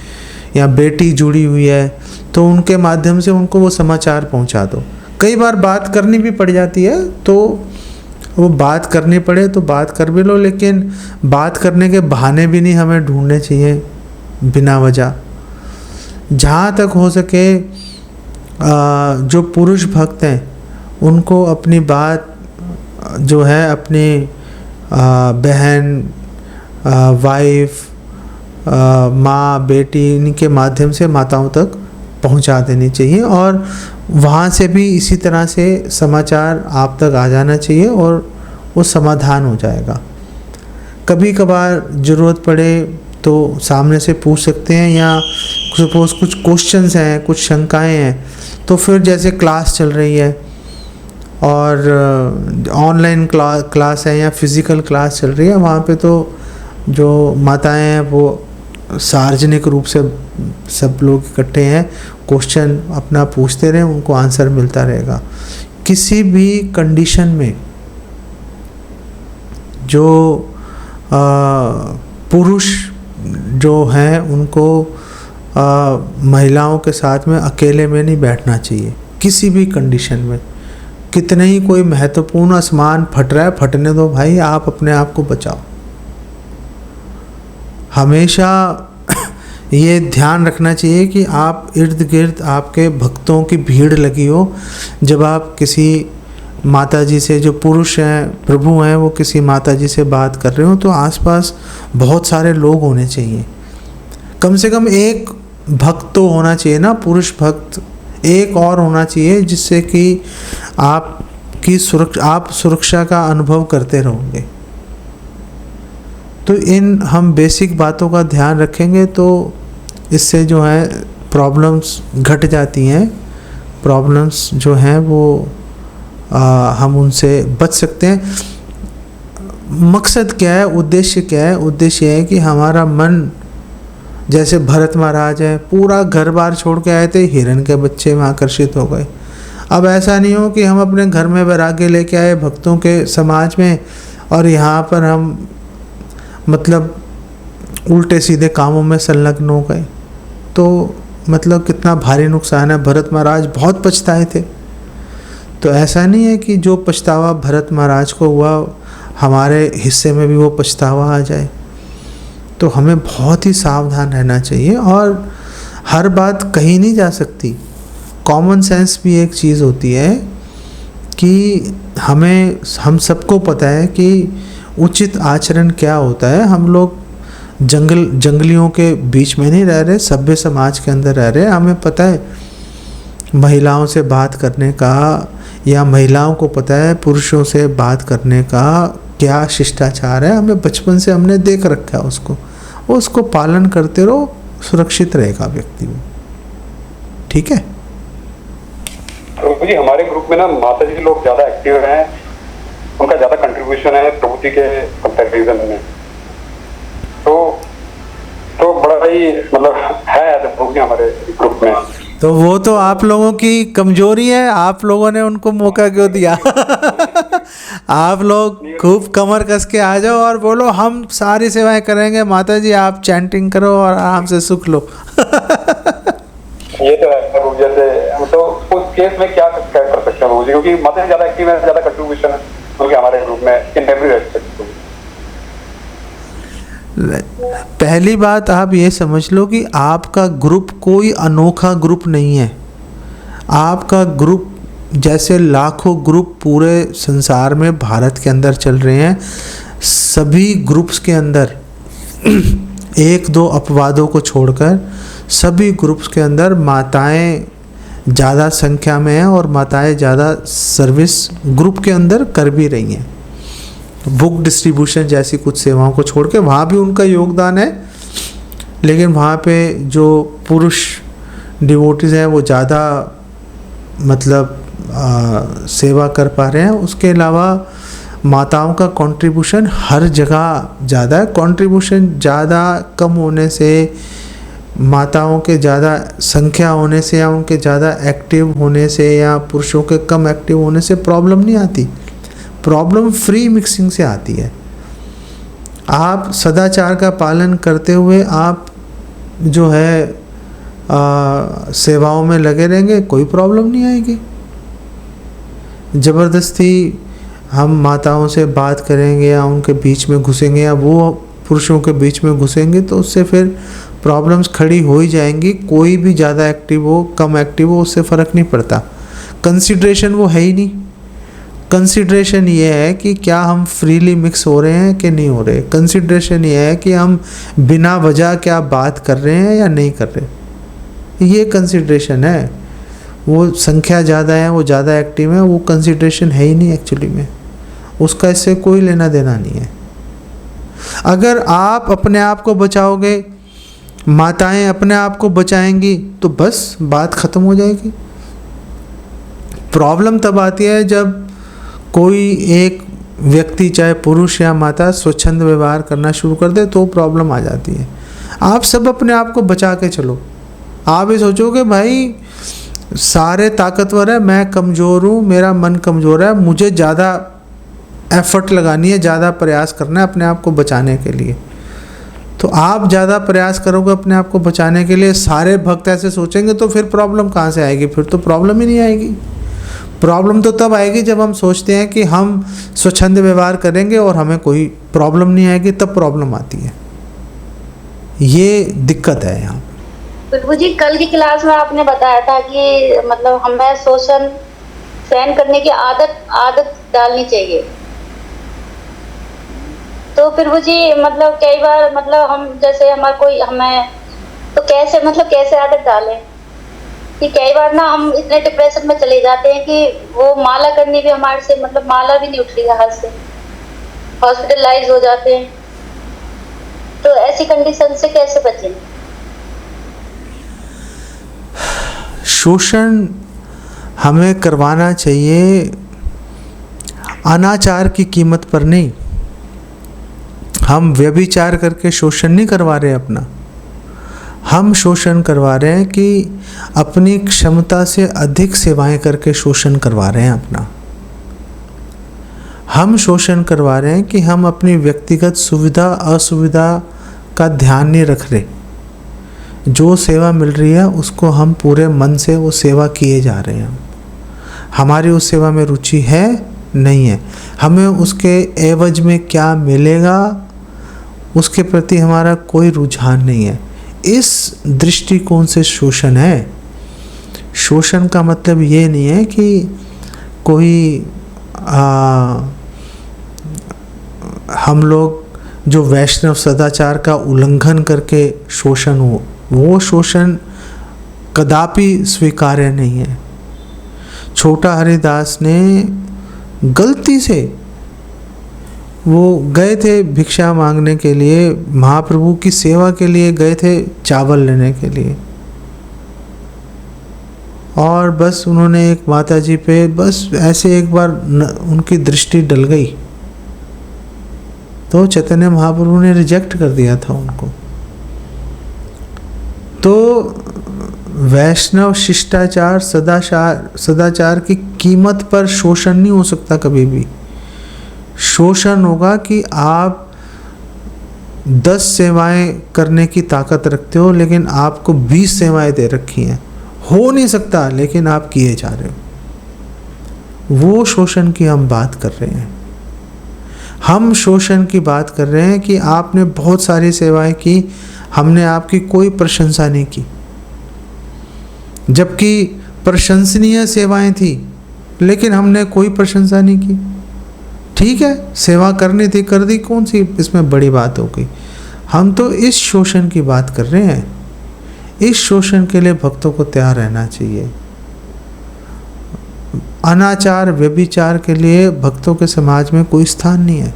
या बेटी जुड़ी हुई है, तो उनके माध्यम से उनको वो समाचार पहुंचा दो। कई बार बात करनी भी पड़ जाती है, तो वो बात करनी पड़े तो बात कर भी लो, लेकिन बात करने के बहाने भी नहीं हमें ढूंढने चाहिए बिना वजह। जहाँ तक हो सके जो पुरुष भक्त हैं उनको अपनी बात जो है अपनी बहन, वाइफ, माँ, बेटी, इनके माध्यम से माताओं तक पहुंचा देनी चाहिए, और वहाँ से भी इसी तरह से समाचार आप तक आ जाना चाहिए और वो समाधान हो जाएगा। कभी कभार ज़रूरत पड़े तो सामने से पूछ सकते हैं, या सपोज़ कुछ क्वेश्चंस हैं, कुछ शंकाएं हैं, तो फिर जैसे क्लास चल रही है और ऑनलाइन क्लास है या फिज़िकल क्लास चल रही है, वहाँ पे तो जो माताएं हैं वो सार्वजनिक रूप से सब लोग इकट्ठे हैं, क्वेश्चन अपना पूछते रहें, उनको आंसर मिलता रहेगा। किसी भी कंडीशन में जो पुरुष जो हैं उनको महिलाओं के साथ में अकेले में नहीं बैठना चाहिए, किसी भी कंडीशन में। कितने ही कोई महत्वपूर्ण आसमान फट रहा है, फटने दो भाई, आप अपने आप को बचाओ। हमेशा ये ध्यान रखना चाहिए कि आप इर्द गिर्द आपके भक्तों की भीड़ लगी हो। जब आप किसी माता जी से, जो पुरुष हैं, प्रभु हैं, वो किसी माता जी से बात कर रहे हो, तो आसपास बहुत सारे लोग होने चाहिए। कम से कम एक भक्त तो होना चाहिए ना, पुरुष भक्त एक और होना चाहिए, जिससे कि आप सुरक्षा का अनुभव करते रहोगे। तो इन हम बेसिक बातों का ध्यान रखेंगे तो इससे जो है प्रॉब्लम्स घट जाती हैं। प्रॉब्लम्स जो हैं वो हम उनसे बच सकते हैं। मकसद क्या है, उद्देश्य क्या है? उद्देश्य है कि हमारा मन, जैसे भरत महाराज हैं, पूरा घर बार छोड़ के आए थे, हिरण के बच्चे में आकर्षित हो गए। अब ऐसा नहीं हो कि हम अपने घर में वैराग्य लेके आए भक्तों के समाज में, और यहाँ पर हम मतलब उल्टे सीधे कामों में संलग्न हो गए, तो मतलब कितना भारी नुकसान है। भरत महाराज बहुत पछताए थे। तो ऐसा नहीं है कि जो पछतावा भरत महाराज को हुआ, हमारे हिस्से में भी वो पछतावा आ जाए। तो हमें बहुत ही सावधान रहना चाहिए, और हर बात कही नहीं जा सकती। कॉमन सेंस भी एक चीज़ होती है कि हम सबको पता है कि उचित आचरण क्या होता है। हम लोग जंगलियों के बीच में नहीं रह रहे, सभ्य समाज के अंदर रह रहे। हमें पता है महिलाओं से बात करने का, या महिलाओं को पता है पुरुषों से बात करने का क्या शिष्टाचार है। हमें बचपन से हमने देख रखा है उसको पालन करते रहो, सुरक्षित रहेगा व्यक्ति में। ठीक है प्रभु जी, हमारे ग्रुप में ना माता जी लोग ज़्यादा एक्टिव हैं, उनका ज़्यादा कंट्रीब्यूशन है प्रभु जी के कंपैरिजन में। तो बड़ा ही मतलब है प्रभु जी हमारे ग्रुप में। तो वो तो आप लोगों की कमजोरी है, आप लोगों ने उनको मौका क्यों दिया? आप लोग खूब कमर कस के आ जाओ और बोलो हम सारी सेवाएं करेंगे, माता जी आप चैंटिंग करो और आराम से सुख लो। ये तो है प्रभु। जैसे तो उस केस में क्या कर सकते हैं प्रभु जी, क्योंकि माता जी ज्यादा एक्टिव है, ज्यादा कंट्रीब्यूशन है उनके हमारे ग्रुप में इन एवरी रेस्पेक्ट। पहली बात आप ये समझ लो कि आपका ग्रुप कोई अनोखा ग्रुप नहीं है। आपका ग्रुप जैसे लाखों ग्रुप पूरे संसार में भारत के अंदर चल रहे हैं, सभी ग्रुप्स के अंदर एक दो अपवादों को छोड़कर सभी ग्रुप्स के अंदर माताएं ज़्यादा संख्या में हैं और माताएं ज़्यादा सर्विस ग्रुप के अंदर कर भी रही हैं। बुक डिस्ट्रीब्यूशन जैसी कुछ सेवाओं को छोड़ के वहाँ भी उनका योगदान है, लेकिन वहाँ पे जो पुरुष डिवोटीज़ हैं वो ज़्यादा मतलब सेवा कर पा रहे हैं। उसके अलावा माताओं का कंट्रीब्यूशन हर जगह ज़्यादा है। कंट्रीब्यूशन ज़्यादा कम होने से, माताओं के ज़्यादा संख्या होने से या उनके ज़्यादा एक्टिव होने से या पुरुषों के कम एक्टिव होने से प्रॉब्लम नहीं आती। प्रॉब्लम फ्री मिक्सिंग से आती है। आप सदाचार का पालन करते हुए आप जो है सेवाओं में लगे रहेंगे, कोई प्रॉब्लम नहीं आएगी। ज़बरदस्ती हम माताओं से बात करेंगे या उनके बीच में घुसेंगे या वो पुरुषों के बीच में घुसेंगे तो उससे फिर प्रॉब्लम्स खड़ी हो ही जाएंगी। कोई भी ज़्यादा एक्टिव हो कम एक्टिव हो उससे फ़र्क नहीं पड़ता। कंसिडरेशन वो है ही नहीं। कंसिडरेशन ये है कि क्या हम फ्रीली मिक्स हो रहे हैं कि नहीं हो रहे। कंसिडरेशन ये है कि हम बिना वजह क्या बात कर रहे हैं या नहीं कर रहे। ये कंसिडरेशन है। वो संख्या ज़्यादा है, वो ज़्यादा एक्टिव है, वो कंसिडरेशन है ही नहीं एक्चुअली में। उसका इससे कोई लेना देना नहीं है। अगर आप अपने आप को बचाओगे, माताएं अपने आप को बचाएंगी तो बस बात ख़त्म हो जाएगी। प्रॉब्लम तब आती है जब कोई एक व्यक्ति चाहे पुरुष या माता स्वच्छंद व्यवहार करना शुरू कर दे तो प्रॉब्लम आ जाती है। आप सब अपने आप को बचा के चलो। आप ये सोचोगे भाई सारे ताकतवर है, मैं कमज़ोर हूँ, मेरा मन कमज़ोर है, मुझे ज़्यादा एफर्ट लगानी है, ज़्यादा प्रयास करना है अपने आप को बचाने के लिए। तो आप ज़्यादा प्रयास करोगे अपने आप को बचाने के लिए, सारे भक्त ऐसे सोचेंगे तो फिर प्रॉब्लम कहाँ से आएगी। फिर तो प्रॉब्लम ही नहीं आएगी। प्रॉब्लम तो तब आएगी जब हम सोचते हैं कि हम स्वच्छंद व्यवहार करेंगे और हमें कोई प्रॉब्लम नहीं आएगी, तब प्रॉब्लम आती है। ये दिक्कत है यहाँ। प्रभु जी कल की क्लास में आपने बताया था कि मतलब हमें शोषण सहन करने की आदत डालनी चाहिए। तो प्रभु जी मतलब कई बार मतलब हम जैसे हमारा कोई हमें तो कैसे आदत डालें कि कई बार ना हम इतने डिप्रेशन में चले जाते हैं कि वो माला करनी भी हमारे से मतलब माला भी नहीं उठ रही है हाथ से, हॉस्पिटलाइज हो जाते हैं। तो ऐसी कंडीशन से कैसे बचें? शोषण हमें करवाना चाहिए अनाचार की कीमत पर नहीं। हम व्यभिचार करके शोषण नहीं करवा रहे अपना। हम शोषण करवा रहे हैं कि अपनी क्षमता से अधिक सेवाएं करके शोषण करवा रहे हैं अपना। हम शोषण करवा रहे हैं कि हम अपनी व्यक्तिगत सुविधा असुविधा का ध्यान नहीं रख रहे। जो सेवा मिल रही है उसको हम पूरे मन से वो सेवा किए जा रहे हैं। हमारी उस सेवा में रुचि है नहीं है, हमें उसके एवज में क्या मिलेगा उसके प्रति हमारा कोई रुझान नहीं है। इस दृष्टिकोण से शोषण है। शोषण का मतलब ये नहीं है कि कोई हम लोग जो वैष्णव सदाचार का उल्लंघन करके शोषण हो, वो शोषण कदापि स्वीकार्य नहीं है। छोटा हरिदास ने गलती से वो गए थे भिक्षा मांगने के लिए, महाप्रभु की सेवा के लिए गए थे चावल लेने के लिए, और बस उन्होंने एक माता जी पे बस ऐसे एक बार उनकी दृष्टि डल गई तो चैतन्य महाप्रभु ने रिजेक्ट कर दिया था उनको। तो वैष्णव शिष्टाचार सदाचार की कीमत पर शोषण नहीं हो सकता कभी भी। शोषण होगा कि आप 10 सेवाएं करने की ताकत रखते हो लेकिन आपको 20 सेवाएं दे रखी हैं, हो नहीं सकता, लेकिन आप किए जा रहे हो। वो शोषण की हम बात कर रहे हैं। हम शोषण की बात कर रहे हैं कि आपने बहुत सारी सेवाएं की, हमने आपकी कोई प्रशंसा नहीं की, जबकि प्रशंसनीय सेवाएं थी, लेकिन हमने कोई प्रशंसा नहीं की। ठीक है, सेवा करनी थी, कर दी, कौन सी इसमें बड़ी बात हो गई। हम तो इस शोषण की बात कर रहे हैं। इस शोषण के लिए भक्तों को तैयार रहना चाहिए। अनाचार, व्यभिचार के लिए भक्तों के समाज में कोई स्थान नहीं है।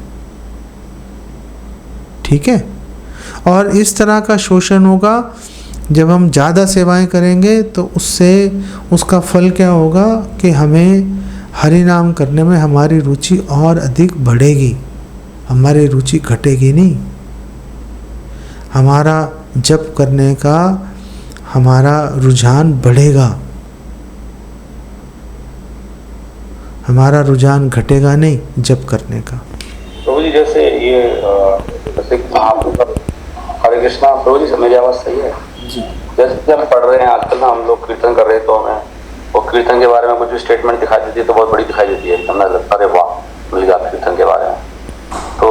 ठीक है, और इस तरह का शोषण होगा जब हम ज़्यादा सेवाएं करेंगे, तो उससे उसका फल क्या होगा कि हमें हरि नाम करने में हमारी रुचि और अधिक बढ़ेगी, हमारी रुचि घटेगी नहीं। हमारा जप करने का हमारा रुझान बढ़ेगा, हमारा रुझान घटेगा नहीं जप करने का। प्रभु जी जैसे ये जैसे हरे कृष्णा, प्रभु जी मेरी आवाज़ सही है जी? जैसे हम पढ़ रहे हैं आजकल ना, हम लोग कीर्तन कर रहे हैं, तो हमें वो कीर्तन के बारे में कुछ भी स्टेटमेंट दिखाई देती है तो बहुत बड़ी दिखाई देती है, हमने लगता है वाह मिल गया कीर्तन के बारे में। तो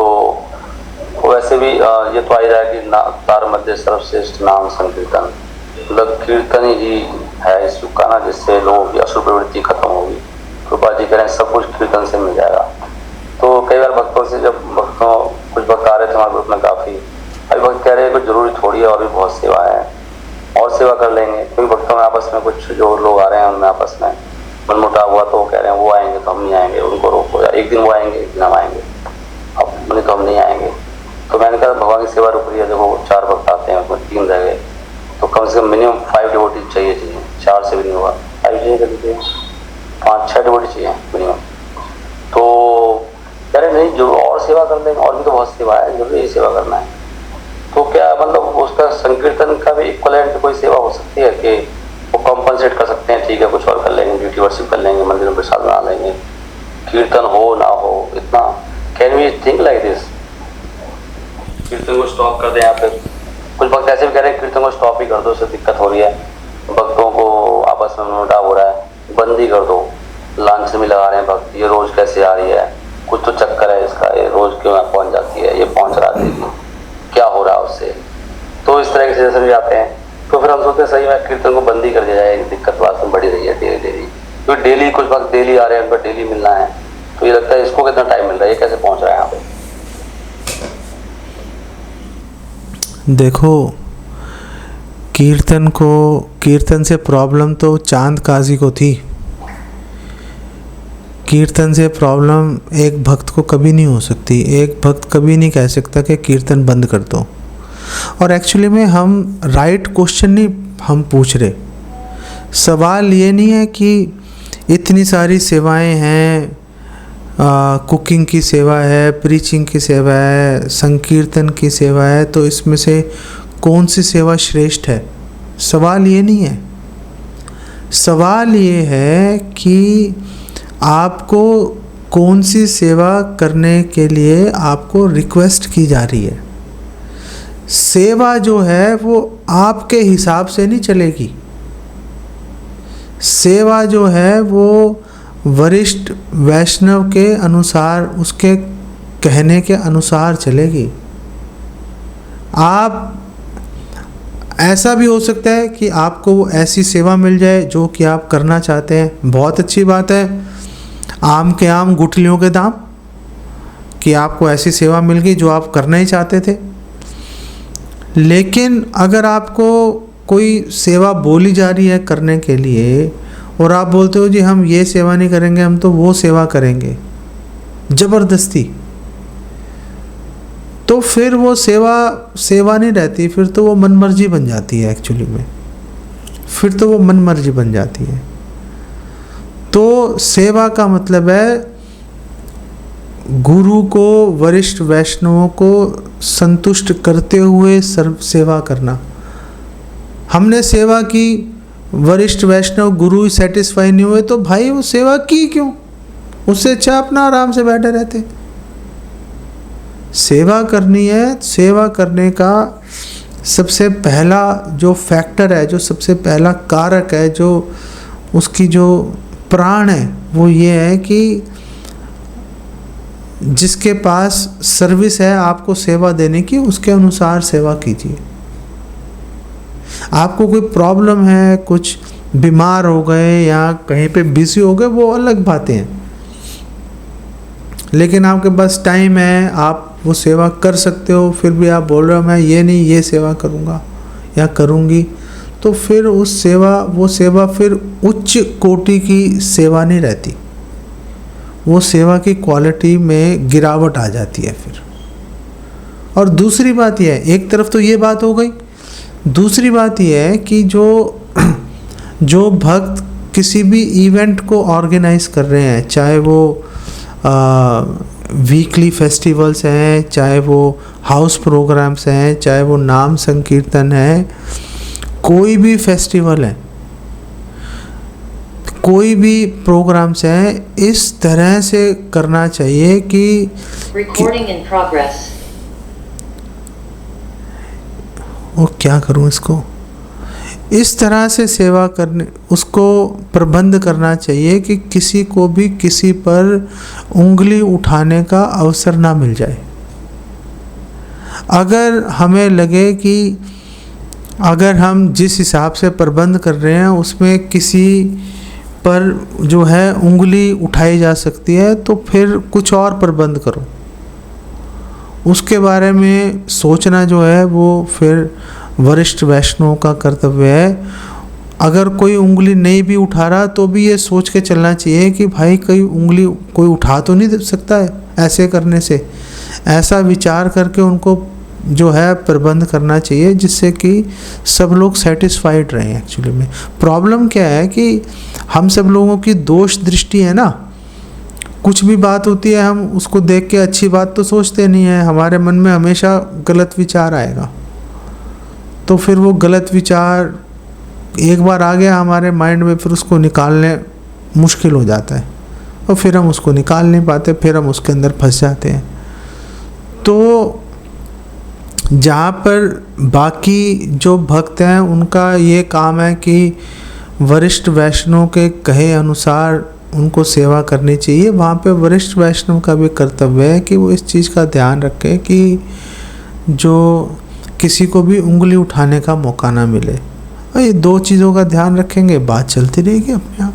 वैसे भी ये तो आ ही रहा है कि तार मध्य सर्वश्रेष्ठ नाम संकीर्तन, मतलब कीर्तन ही है इस युग का ना, जिससे लोगों की असुर प्रवृत्ति खत्म होगी। कृपा जी करें सब कुछ कीर्तन से मिल जाएगा। तो कई बार भक्तों से, जब कुछ भक्त आ रहे थे हमारे ग्रुप में काफ़ी, अभी भक्त कह रहे हैं कुछ जरूरी थोड़ी है, और भी बहुत सेवा है, और सेवा कर लेंगे। क्योंकि भक्तों में आपस में कुछ जो लोग आ रहे हैं उनमें आपस में मनमुटाव हुआ, तो वो कह रहे हैं वो आएंगे तो हम नहीं आएंगे, उनको रोको, या एक दिन वो आएंगे एक दिन हम आएंगे, अब नहीं तो हम नहीं आएंगे। तो मैंने कहा भगवान की सेवा रुक रही है, देखो 4 भक्त आते हैं उसमें 3 रह गए, तो कम से कम मिनिमम 5 डिवोटी चाहिए, 4 से भी नहीं होगा, 5 चाहिए, कभी 5-6 डिवोटी चाहिए मिनिमम। तो कह रहे नहीं जो और सेवा कर लेंगे, और भी तो बहुत सेवा है, जरूरी यही सेवा करना है। तो क्या मतलब उसका संकीर्तन का भी इक्वलेंट कोई सेवा हो सकती है कि वो कॉम्पनसेट कर सकते हैं, ठीक है कुछ और कर लेंगे, ड्यूटी वर्शिप कर लेंगे, मंदिर में प्रसाद बना लेंगे, कीर्तन हो ना हो इतना, can we think like this? कीर्तन को स्टॉप कर दें, या फिर कुछ भक्त ऐसे भी कह रहे हैं कीर्तन को स्टॉप ही कर दो, उससे दिक्कत हो रही है, भक्तों को आपस में मनमुटाव हो रहा है, बंद ही कर दो। लांच में लगा रहे हैं भक्त, ये रोज कैसे आ रही है, कुछ तो चक्कर है इसका, ये रोज क्यों यहाँ पहुँच जाती है, ये पहुँच रहा है, क्या हो रहा है उससे। तो इस तरह के सजेशन भी आते हैं। तो फिर हम सोचते हैं सही में कीर्तन को बंद ही कर दिया जाए, दिक्कत वास्तव में बढ़ी रही है डेली। क्योंकि डेली कुछ भक्त डेली आ रहे हैं, उनको डेली मिलना है, तो ये लगता है इसको कितना टाइम मिल रहा है, ये कैसे पहुँच रहा है यहाँ पे। देखो, कीर्तन से प्रॉब्लम तो चांद काजी को थी। कीर्तन से प्रॉब्लम एक भक्त को कभी नहीं हो सकती। एक भक्त कभी नहीं कह सकता कि कीर्तन बंद कर दो। और एक्चुअली में हम राइट क्वेश्चन नहीं हम पूछ रहे। सवाल ये नहीं है कि इतनी सारी सेवाएं हैं, कुकिंग की सेवा है, प्रीचिंग की सेवा है, संकीर्तन की सेवा है, तो इसमें से कौन सी सेवा श्रेष्ठ है। सवाल ये नहीं है। सवाल ये है कि आपको कौन सी सेवा करने के लिए आपको रिक्वेस्ट की जा रही है। सेवा जो है वो आपके हिसाब से नहीं चलेगी। सेवा जो है वो वरिष्ठ वैष्णव के अनुसार, उसके कहने के अनुसार चलेगी। आप ऐसा भी हो सकता है कि आपको ऐसी सेवा मिल जाए जो कि आप करना चाहते हैं, बहुत अच्छी बात है। आम के आम गुठलियों के दाम, कि आपको ऐसी सेवा मिल गई जो आप करना ही चाहते थे। लेकिन अगर आपको कोई सेवा बोली जा रही है करने के लिए और आप बोलते हो जी हम ये सेवा नहीं करेंगे, हम तो वो सेवा करेंगे ज़बरदस्ती, तो फिर वो सेवा नहीं रहती, फिर तो वो मनमर्जी बन जाती है। एक्चुअली में फिर तो वो मनमर्जी बन जाती है। तो सेवा का मतलब है गुरु को, वरिष्ठ वैष्णवों को संतुष्ट करते हुए सर्व सेवा करना। हमने सेवा की, वरिष्ठ वैष्णव गुरु सेटिस्फाई नहीं हुए, तो भाई वो सेवा की क्यों? उससे अच्छा अपना आराम से बैठे रहते। सेवा करनी है, सेवा करने का सबसे पहला जो फैक्टर है, जो सबसे पहला कारक है, जो उसकी जो प्राण है, वो ये है कि जिसके पास सर्विस है आपको सेवा देने की, उसके अनुसार सेवा कीजिए। आपको कोई प्रॉब्लम है, कुछ बीमार हो गए या कहीं पे बिजी हो गए, वो अलग बातें हैं, लेकिन आपके पास टाइम है, आप वो सेवा कर सकते हो, फिर भी आप बोल रहे हो मैं ये नहीं ये सेवा करूँगा या करूँगी, तो फिर वो सेवा फिर उच्च कोटि की सेवा नहीं रहती, वो सेवा की क्वालिटी में गिरावट आ जाती है फिर। और दूसरी बात यह है, एक तरफ तो ये बात हो गई, दूसरी बात यह है कि जो भक्त किसी भी इवेंट को ऑर्गेनाइज कर रहे हैं, चाहे वो वीकली फेस्टिवल्स हैं, चाहे वो हाउस प्रोग्राम्स हैं, चाहे वो नाम संकीर्तन है, कोई भी फेस्टिवल है, कोई भी प्रोग्राम्स हैं, इस तरह से करना चाहिए कि Recording in progress. वो क्या करूं इसको, इस तरह से सेवा करने, उसको प्रबंध करना चाहिए कि किसी को भी किसी पर उंगली उठाने का अवसर ना मिल जाए। अगर हमें लगे कि अगर हम जिस हिसाब से प्रबंध कर रहे हैं उसमें किसी पर जो है उंगली उठाई जा सकती है, तो फिर कुछ और प्रबंध करो। उसके बारे में सोचना जो है वो फिर वरिष्ठ वैष्णव का कर्तव्य है। अगर कोई उंगली नहीं भी उठा रहा तो भी ये सोच के चलना चाहिए कि भाई कोई उंगली कोई उठा तो नहीं सकता है ऐसे करने से, ऐसा विचार करके उनको जो है प्रबंध करना चाहिए, जिससे कि सब लोग सेटिस्फाइड रहें। एक्चुअली में प्रॉब्लम क्या है कि हम सब लोगों की दोष दृष्टि है ना, कुछ भी बात होती है हम उसको देख के अच्छी बात तो सोचते नहीं है, हमारे मन में हमेशा गलत विचार आएगा, तो फिर वो गलत विचार एक बार आ गया हमारे माइंड में, फिर उसको निकालने मुश्किल हो जाता है और फिर हम उसको निकाल नहीं पाते, फिर हम उसके अंदर फंस जाते हैं। तो जहाँ पर बाकी जो भक्त हैं उनका ये काम है कि वरिष्ठ वैष्णव के कहे अनुसार उनको सेवा करनी चाहिए, वहाँ पे वरिष्ठ वैष्णव का भी कर्तव्य है कि वो इस चीज़ का ध्यान रखें कि जो किसी को भी उंगली उठाने का मौका ना मिले। और ये दो चीज़ों का ध्यान रखेंगे, बात चलती रहेगी अपने आप।